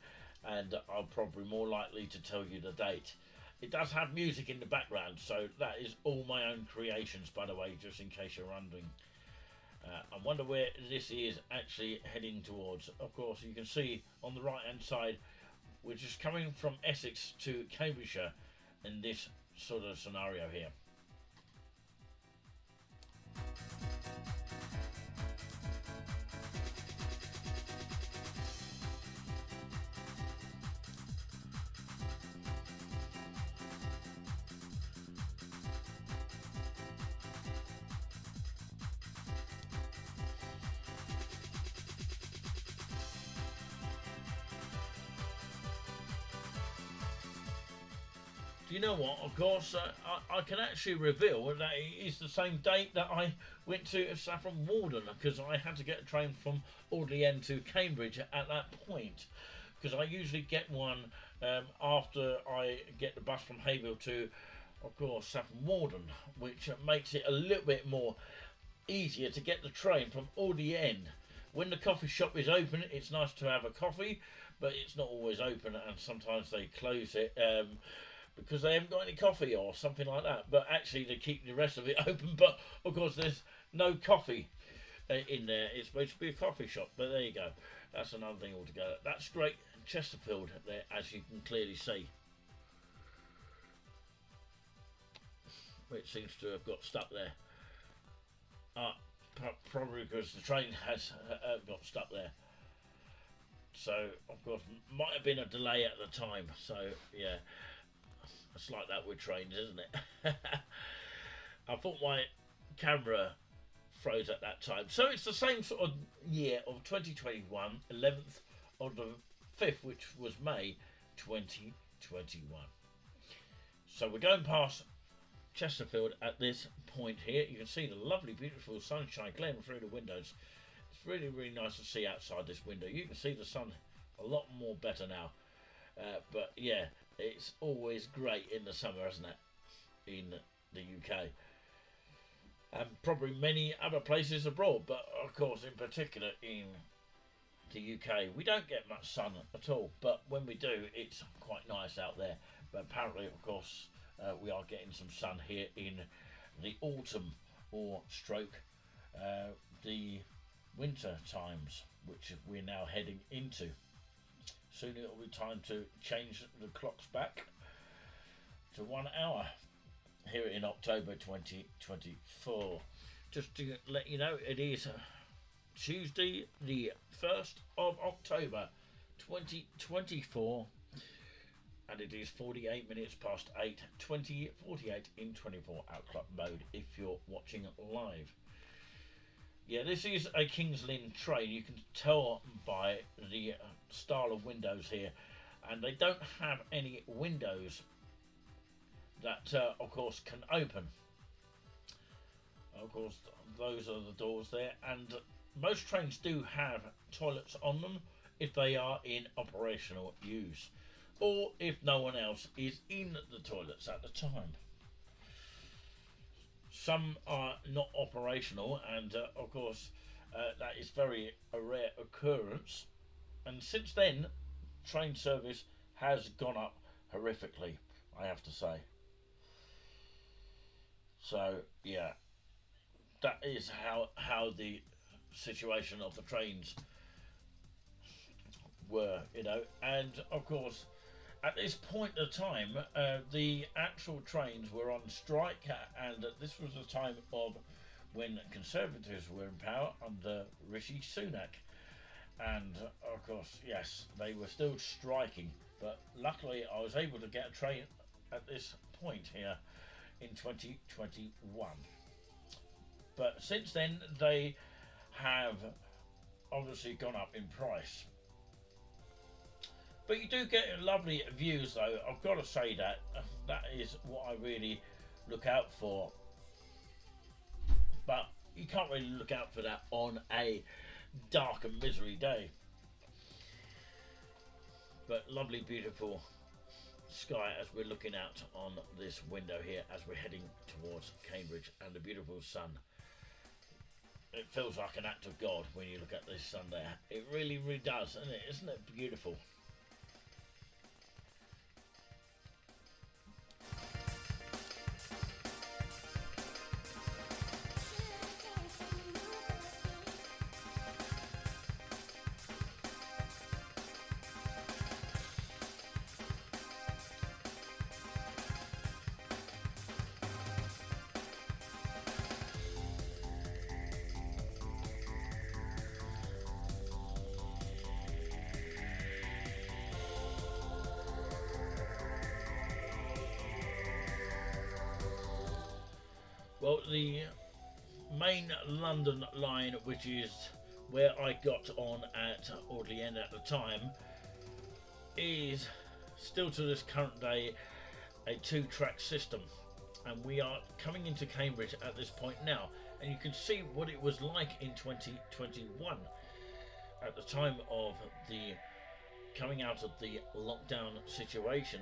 and I'll probably more likely to tell you the date. It does have music in the background, so that is all my own creations, by the way, just in case you're wondering. I wonder where this is actually heading towards. Of course, you can see on the right hand side, we're just coming from Essex to Cambridgeshire in this sort of scenario here. Do you know what? Of course, I can actually reveal that it is the same date that I went to Saffron Walden, because I had to get a train from Aldi End to Cambridge at that point, because I usually get one after I get the bus from Hayville to, of course, Saffron Walden, which makes it a little bit more easier to get the train from Aldi End. When the coffee shop is open, it's nice to have a coffee, but it's not always open, and sometimes they close it because they haven't got any coffee or something like that. But actually they keep the rest of it open, but of course there's no coffee in there. It's supposed to be a coffee shop, but there you go. That's another thing altogether. That's Great Chesterfield there, as you can clearly see. Which seems to have got stuck there. Probably because the train has got stuck there. So, of course, might have been a delay at the time. So, yeah, it's like that with trains, isn't it? I thought my camera froze at that time. So it's the same sort of year of 2021, 11th of the 5th, which was May 2021. So we're going past Chesterfield at this point here. You can see the lovely, beautiful sunshine glaring through the windows. It's really, really nice to see outside this window. You can see the sun a lot more better now. But yeah, it's always great in the summer, isn't it? In the UK. And probably many other places abroad, but of course, in particular in the UK, we don't get much sun at all. But when we do, it's quite nice out there. But apparently, of course, we are getting some sun here in the autumn or stroke the winter times, which we're now heading into. Soon it will be time to change the clocks back to 1 hour here in October 2024. Just to let you know, it is Tuesday the 1st of October 2024, and it is 48 minutes past 8, 20:48 in 24-hour clock mode if you're watching live. Yeah, this is a King's Lynn train. You can tell by the style of windows here, and they don't have any windows that of course can open. Of course, those are the doors there, and most trains do have toilets on them if they are in operational use, or if no one else is in the toilets at the time. Some are not operational, and of course that is very a rare occurrence, and since then train service has gone up horrifically, I have to say. So yeah, that is how the situation of the trains were, you know. And of course, at this point of time, the actual trains were on strike, and this was the time of when Conservatives were in power under Rishi Sunak. And of course, yes, they were still striking, but luckily I was able to get a train at this point here in 2021. But since then, they have obviously gone up in price. But you do get lovely views, though. I've got to say that that is what I really look out for. But you can't really look out for that on a dark and misery day. But lovely, beautiful sky as we're looking out on this window here as we're heading towards Cambridge, and the beautiful sun. It feels like an act of God when you look at this sun there. It really, really does, isn't it beautiful? Well, the main London line, which is where I got on at Audley End at the time, is still to this current day a 2-track system, and we are coming into Cambridge at this point now, and you can see what it was like in 2021 at the time of the coming out of the lockdown situation.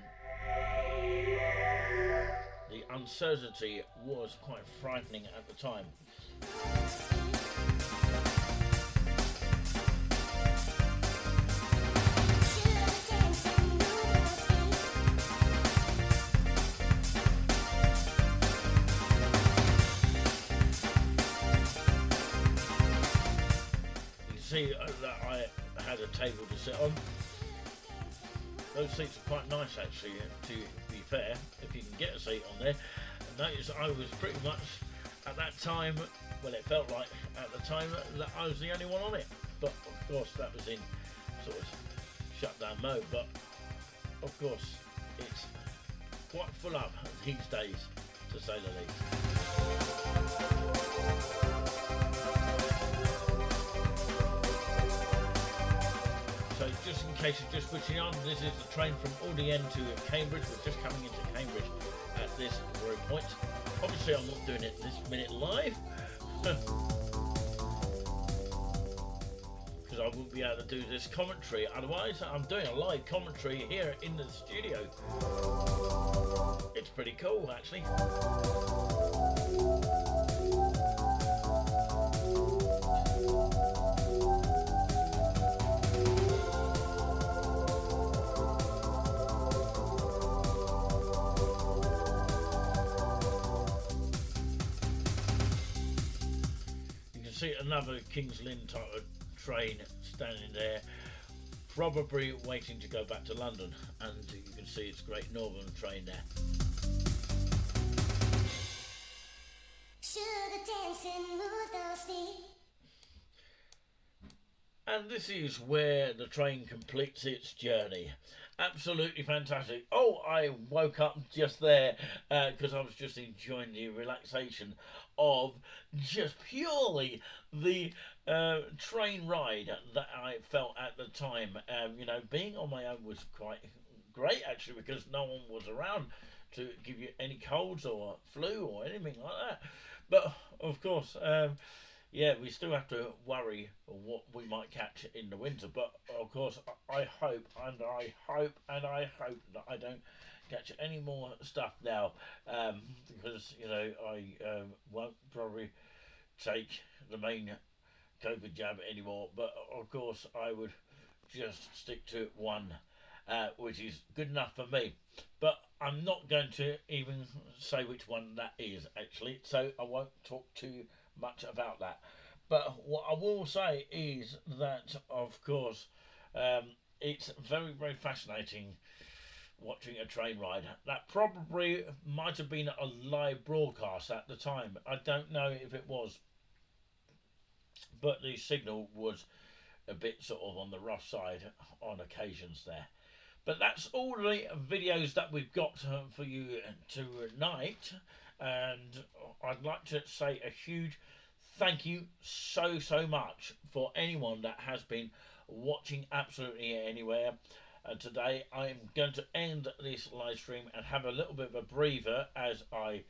The uncertainty was quite frightening at the time. see that I had a table to sit on. Those seats are quite nice actually, to be fair, if you can get a seat on there. And notice I was pretty much at that time, well it felt like at the time that I was the only one on it. But of course that was in sort of shutdown mode, but of course it's quite full up these days, to say the least. So just in case you're just switching on, this is the train from Aldian to Cambridge. We're just coming into Cambridge at this very point. Obviously I'm not doing it this minute live, because I wouldn't be able to do this commentary. Otherwise I'm doing a live commentary here in the studio. It's pretty cool actually. See another King's Lynn type of train standing there, probably waiting to go back to London, and you can see it's Great Northern train there. And this is where the train completes its journey. Absolutely fantastic. Oh, I woke up just there because I was just enjoying the relaxation of just purely the train ride that I felt at the time. You know, being on my own was quite great actually, because no one was around to give you any colds or flu or anything like that. But of course, yeah, we still have to worry what we might catch in the winter. But of course, I hope and I hope and I hope that I don't catch any more stuff now, because you know I won't probably take the main COVID jab anymore. But of course, I would just stick to one, which is good enough for me. But I'm not going to even say which one that is actually, so I won't talk too much about that. But what I will say is that of course it's very, very fascinating watching a train ride. That probably might have been a live broadcast at the time. I don't know if it was, but the signal was a bit sort of on the rough side on occasions there. But that's all the videos that we've got for you tonight, and I'd like to say a huge thank you so much for anyone that has been watching absolutely anywhere. Today I'm going to end this live stream and have a little bit of a breather as I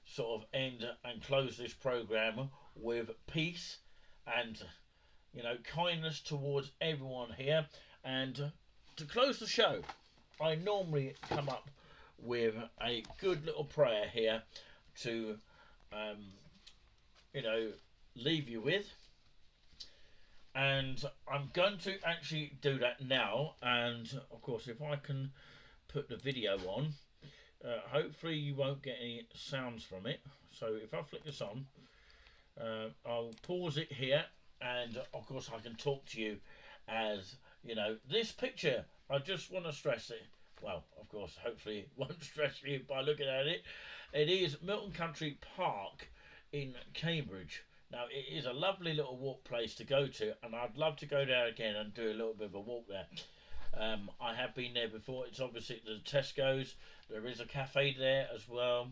sort of end and close this program with peace and, you know, kindness towards everyone here. And to close the show, I normally come up with a good little prayer here to you know, leave you with, and I'm going to actually do that now. And of course, if I can put the video on, hopefully you won't get any sounds from it. So if I flick this on, I'll pause it here, and of course I can talk to you as, you know, this picture. I just want to stress it. Well, of course, hopefully it won't stress you by looking at it. It is Milton Country Park in Cambridge. Now, it is a lovely little walk place to go to, and I'd love to go there again and do a little bit of a walk there. I have been there before. It's obviously the Tesco's. There is a cafe there as well.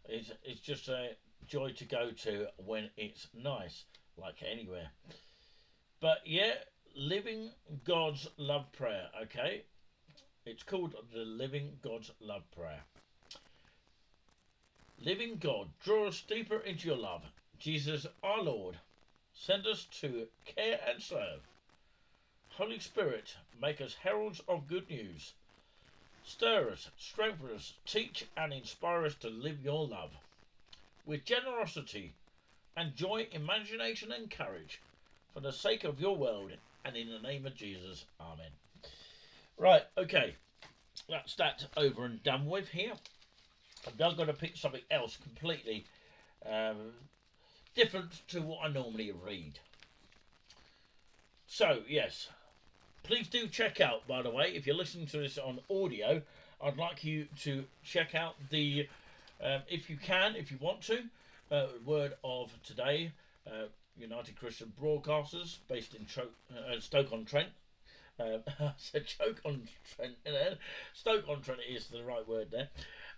It's just a joy to go to when it's nice, like anywhere. But yeah, Living God's Love Prayer, okay? It's called the Living God's Love Prayer. Living God, draw us deeper into your love. Jesus, our Lord, send us to care and serve. Holy Spirit, make us heralds of good news. Stir us, strengthen us, teach and inspire us to live your love with generosity and joy, imagination and courage, for the sake of your world and in the name of Jesus. Amen. Right, okay, that's that over and done with here. I'm now going to pick something else completely different to what I normally read. So, yes, please do check out, by the way, if you're listening to this on audio, I'd like you to check out the, if you can, if you want to, Word of Today, United Christian Broadcasters, based in Stoke-on-Trent. I said Choke-on-Trent, Stoke-on-Trent is the right word there.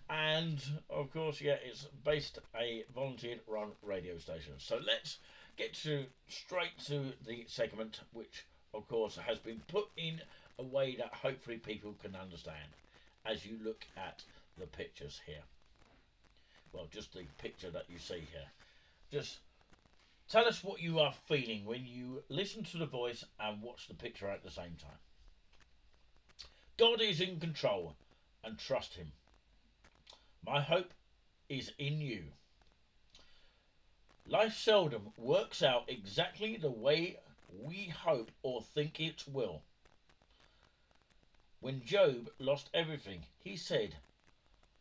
And, of course, yeah, it's based a volunteer-run radio station. So let's get straight to the segment, which, of course, has been put in a way that hopefully people can understand as you look at the pictures here. Well, just the picture that you see here. Just tell us what you are feeling when you listen to the voice and watch the picture at the same time. God is in control and trust him. My hope is in you. Life seldom works out exactly the way we hope or think it will. When Job lost everything, he said,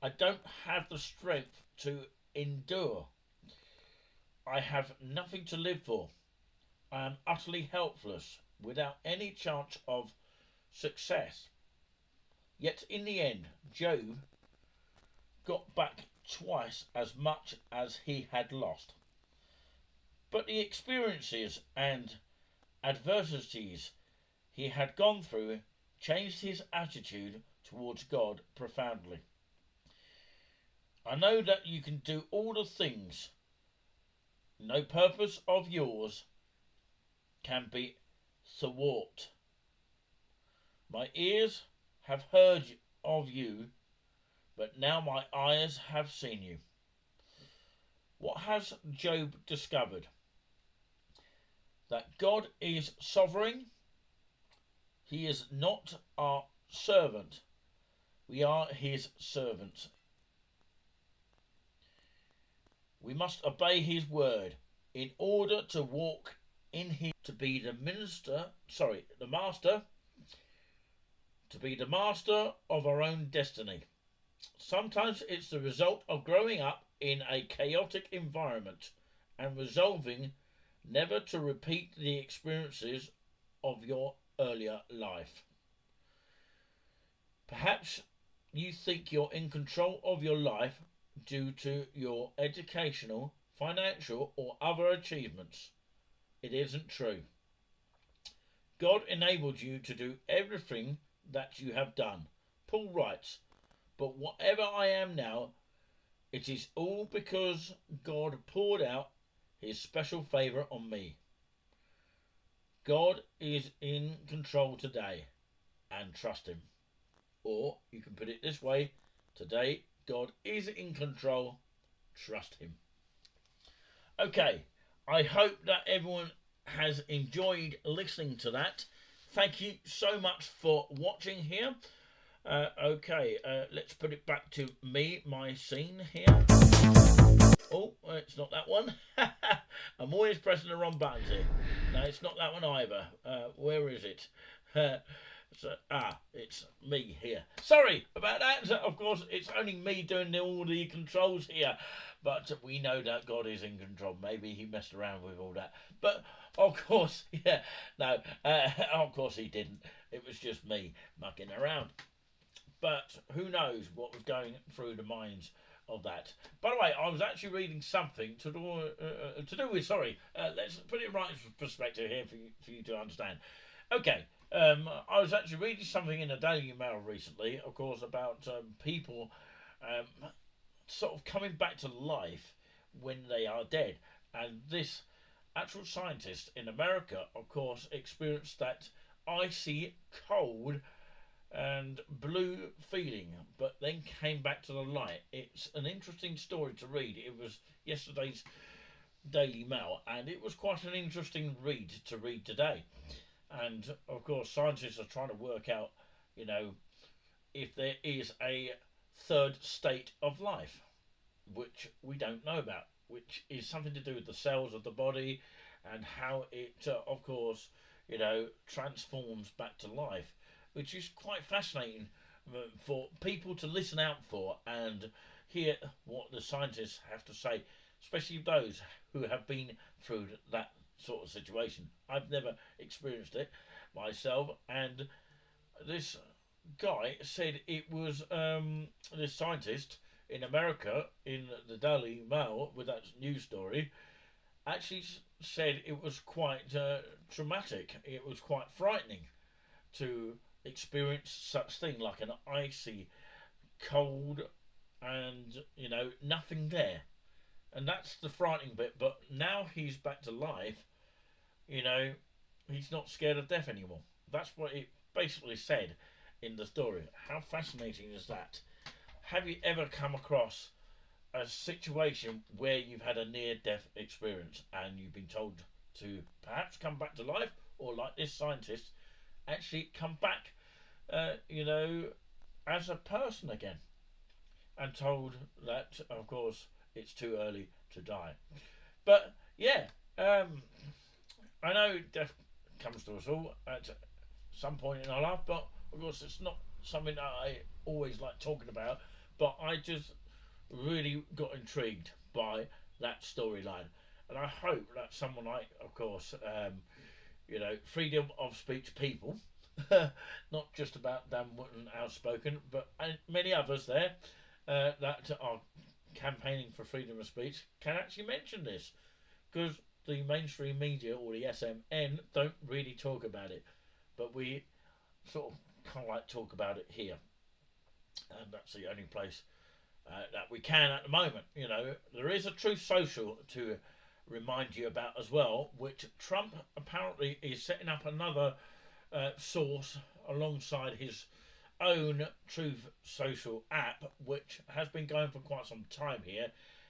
I don't have the strength to endure. I have nothing to live for. I am utterly helpless, without any chance of success. Yet in the end, Job got back twice as much as he had lost. But the experiences and adversities he had gone through changed his attitude towards God profoundly. I know that you can do all the things. No purpose of yours can be thwart. My ears have heard of you, but now my eyes have seen you. What has Job discovered? That God is sovereign. He is not our servant. We are his servants. We must obey his word in order to walk in his, to be the master of our own destiny. Sometimes it's the result of growing up in a chaotic environment and resolving never to repeat the experiences of your earlier life. Perhaps you think you're in control of your life due to your educational, financial, or other achievements. It isn't true. God enabled you to do everything that you have done. Paul writes, but whatever I am now, it is all because God poured out his special favour on me. God is in control today, and trust him. Or you can put it this way, today God is in control, trust him. Okay, I hope that everyone has enjoyed listening to that. Thank you so much for watching here. Let's put it back to me, my scene here. Oh, it's not that one. I'm always pressing the wrong buttons here. No, it's not that one either. Where is it? It's me here. Sorry about that. Of course, it's only me doing all the controls here. But we know that God is in control. Maybe he messed around with all that. But, of course, yeah. No, of course he didn't. It was just me mucking around. But who knows what was going through the minds of that. By the way, I was actually reading something to do with, let's put it right in perspective here for you to understand. Okay, I was actually reading something in the Daily Mail recently, of course, about people sort of coming back to life when they are dead. And this actual scientist in America, of course, experienced that icy, cold and blue feeling, but then came back to the light. It's an interesting story to read. It was yesterday's Daily Mail, and it was quite an interesting read to read today. And of course, scientists are trying to work out, if there is a third state of life, which we don't know about, which is something to do with the cells of the body and how it, of course, transforms back to life, which is quite fascinating for people to listen out for and hear what the scientists have to say, especially those who have been through that sort of situation. I've never experienced it myself, and this guy said it was this scientist in America in the Daily Mail with that news story actually said it was quite traumatic. It was quite frightening to experience such thing like an icy cold and nothing there, and that's the frightening bit. But now he's back to life, he's not scared of death anymore. That's what it basically said in the story. How fascinating is that? Have you ever come across a situation where you've had a near-death experience and you've been told to perhaps come back to life, or like this scientist, actually come back, as a person again, and told that, of course, it's too early to die? But yeah, I know death comes to us all at some point in our life, but of course it's not something that I always like talking about. But I just really got intrigued by that storyline, and I hope that someone like, of course, freedom of speech people, not just about Dan Wootton Outspoken, but many others there that are campaigning for freedom of speech, can actually mention this, because the mainstream media, or the SMN, don't really talk about it, but we sort of kind of like talk about it here, and that's the only place that we can at the moment. There is a Truth Social to remind you about as well, which Trump apparently is setting up another source alongside his own Truth Social app, which has been going for quite some time here.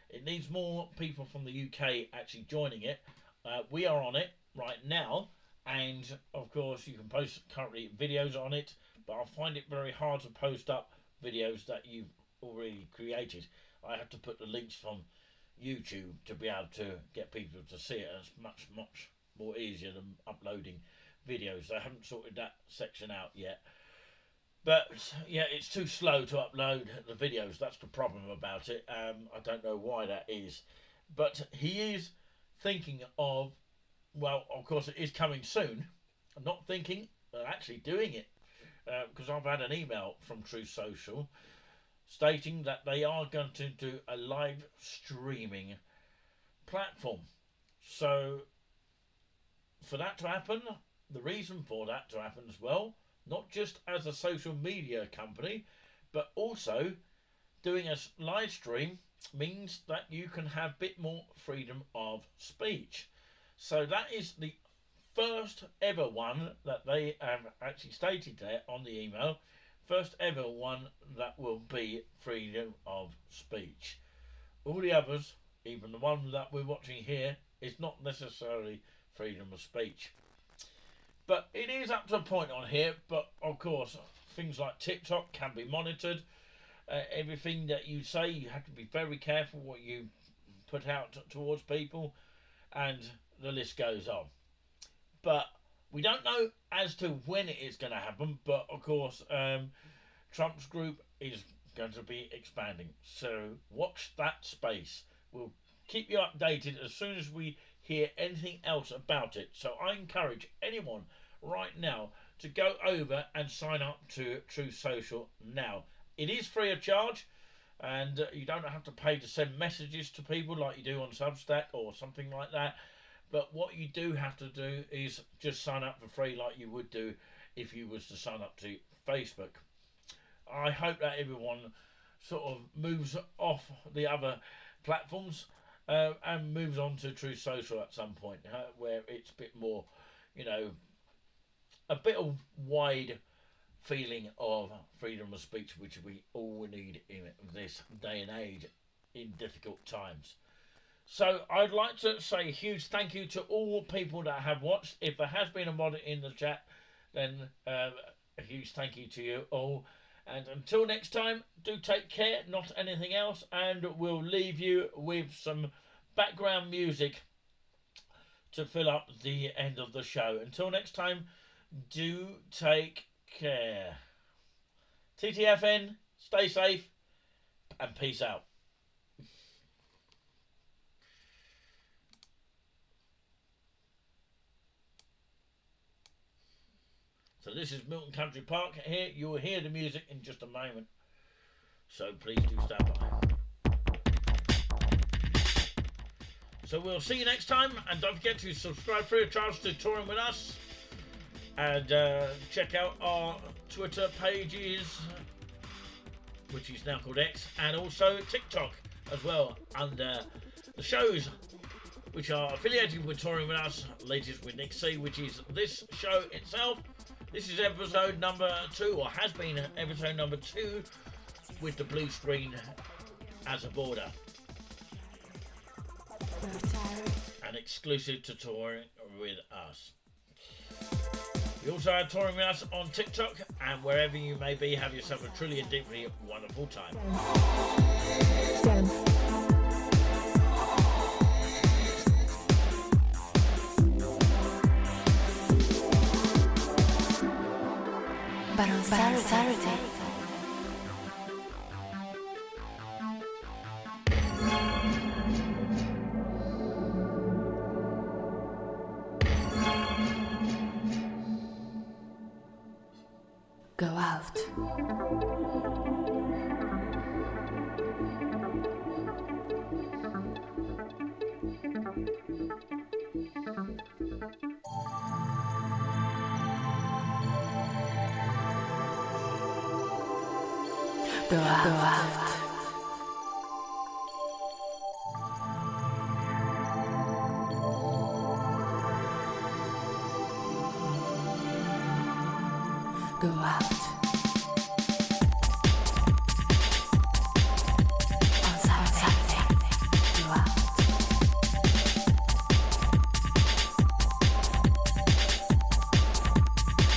It needs more people from the UK actually joining it. We are on it right now, and of course you can post currently videos on it, but I find it very hard to post up videos that you've already created. I have to put the links from YouTube to be able to get people to see it. It's much more easier than uploading videos. I haven't sorted that section out yet, but yeah, it's too slow to upload the videos. That's the problem about it. I don't know why that is, but he is thinking of, well, of course it is coming soon. I'm not thinking, but actually doing it, because I've had an email from Truth Social stating that they are going to do a live streaming platform. So for that to happen, the reason for that to happen as well, not just as a social media company, but also doing a live stream, means that you can have a bit more freedom of speech. So that is the first ever one that they have actually stated there on the email. First ever one that will be freedom of speech. All the others, even the one that we're watching here, is not necessarily freedom of speech. But it is up to a point on here. But of course, things like TikTok can be monitored. Everything that you say, you have to be very careful what you put out towards people, and the list goes on. But we don't know as to when it is going to happen, but of course, Trump's group is going to be expanding. So watch that space. We'll keep you updated as soon as we hear anything else about it. So I encourage anyone right now to go over and sign up to Truth Social now. It is free of charge, and you don't have to pay to send messages to people like you do on Substack or something like that. But what you do have to do is just sign up for free like you would do if you was to sign up to Facebook. I hope that everyone sort of moves off the other platforms and moves on to Truth Social at some point, where it's a bit more, a bit of wide feeling of freedom of speech, which we all need in this day and age in difficult times. So I'd like to say a huge thank you to all people that have watched. If there has been a mod in the chat, then a huge thank you to you all. And until next time, do take care, not anything else. And we'll leave you with some background music to fill up the end of the show. Until next time, do take care. TTFN, stay safe, and peace out. So this is Milton Country Park. Here you'll hear the music in just a moment. So please do stand by. So we'll see you next time, and don't forget to subscribe free of charge to Touring With Us, and check out our Twitter pages, which is now called X, and also TikTok as well, under the shows which are affiliated with Touring With Us, latest with Nick C, which is this show itself. This is episode number 2, or has been episode number 2, with the blue screen as a border. And exclusive to Touring With Us. We also have Touring With Us on TikTok, and wherever you may be, have yourself a truly and deeply wonderful time. But on Saturday. Go out. Go out. Go out. Go out. On Saturday. Go out.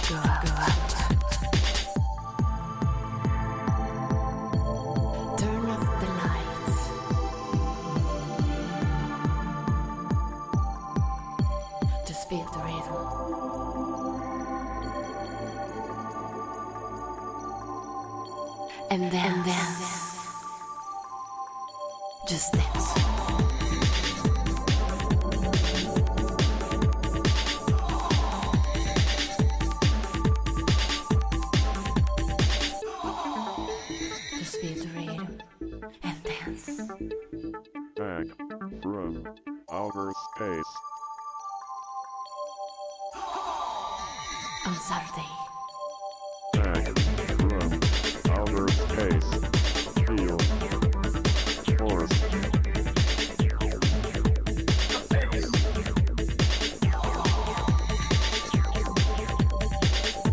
Go out. Go out. Turn off the lights. Just feel the rhythm. And dance. Just dance. Just feel the rhythm and dance. Back room, outer space. On Saturday. Back room, outer space. Feel force.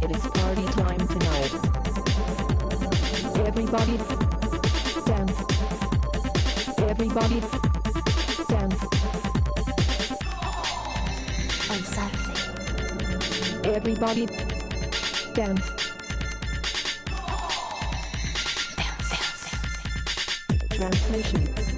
It is party time tonight. Everybody dance. Everybody dance. On Saturday. Everybody dance. Dance. Translation.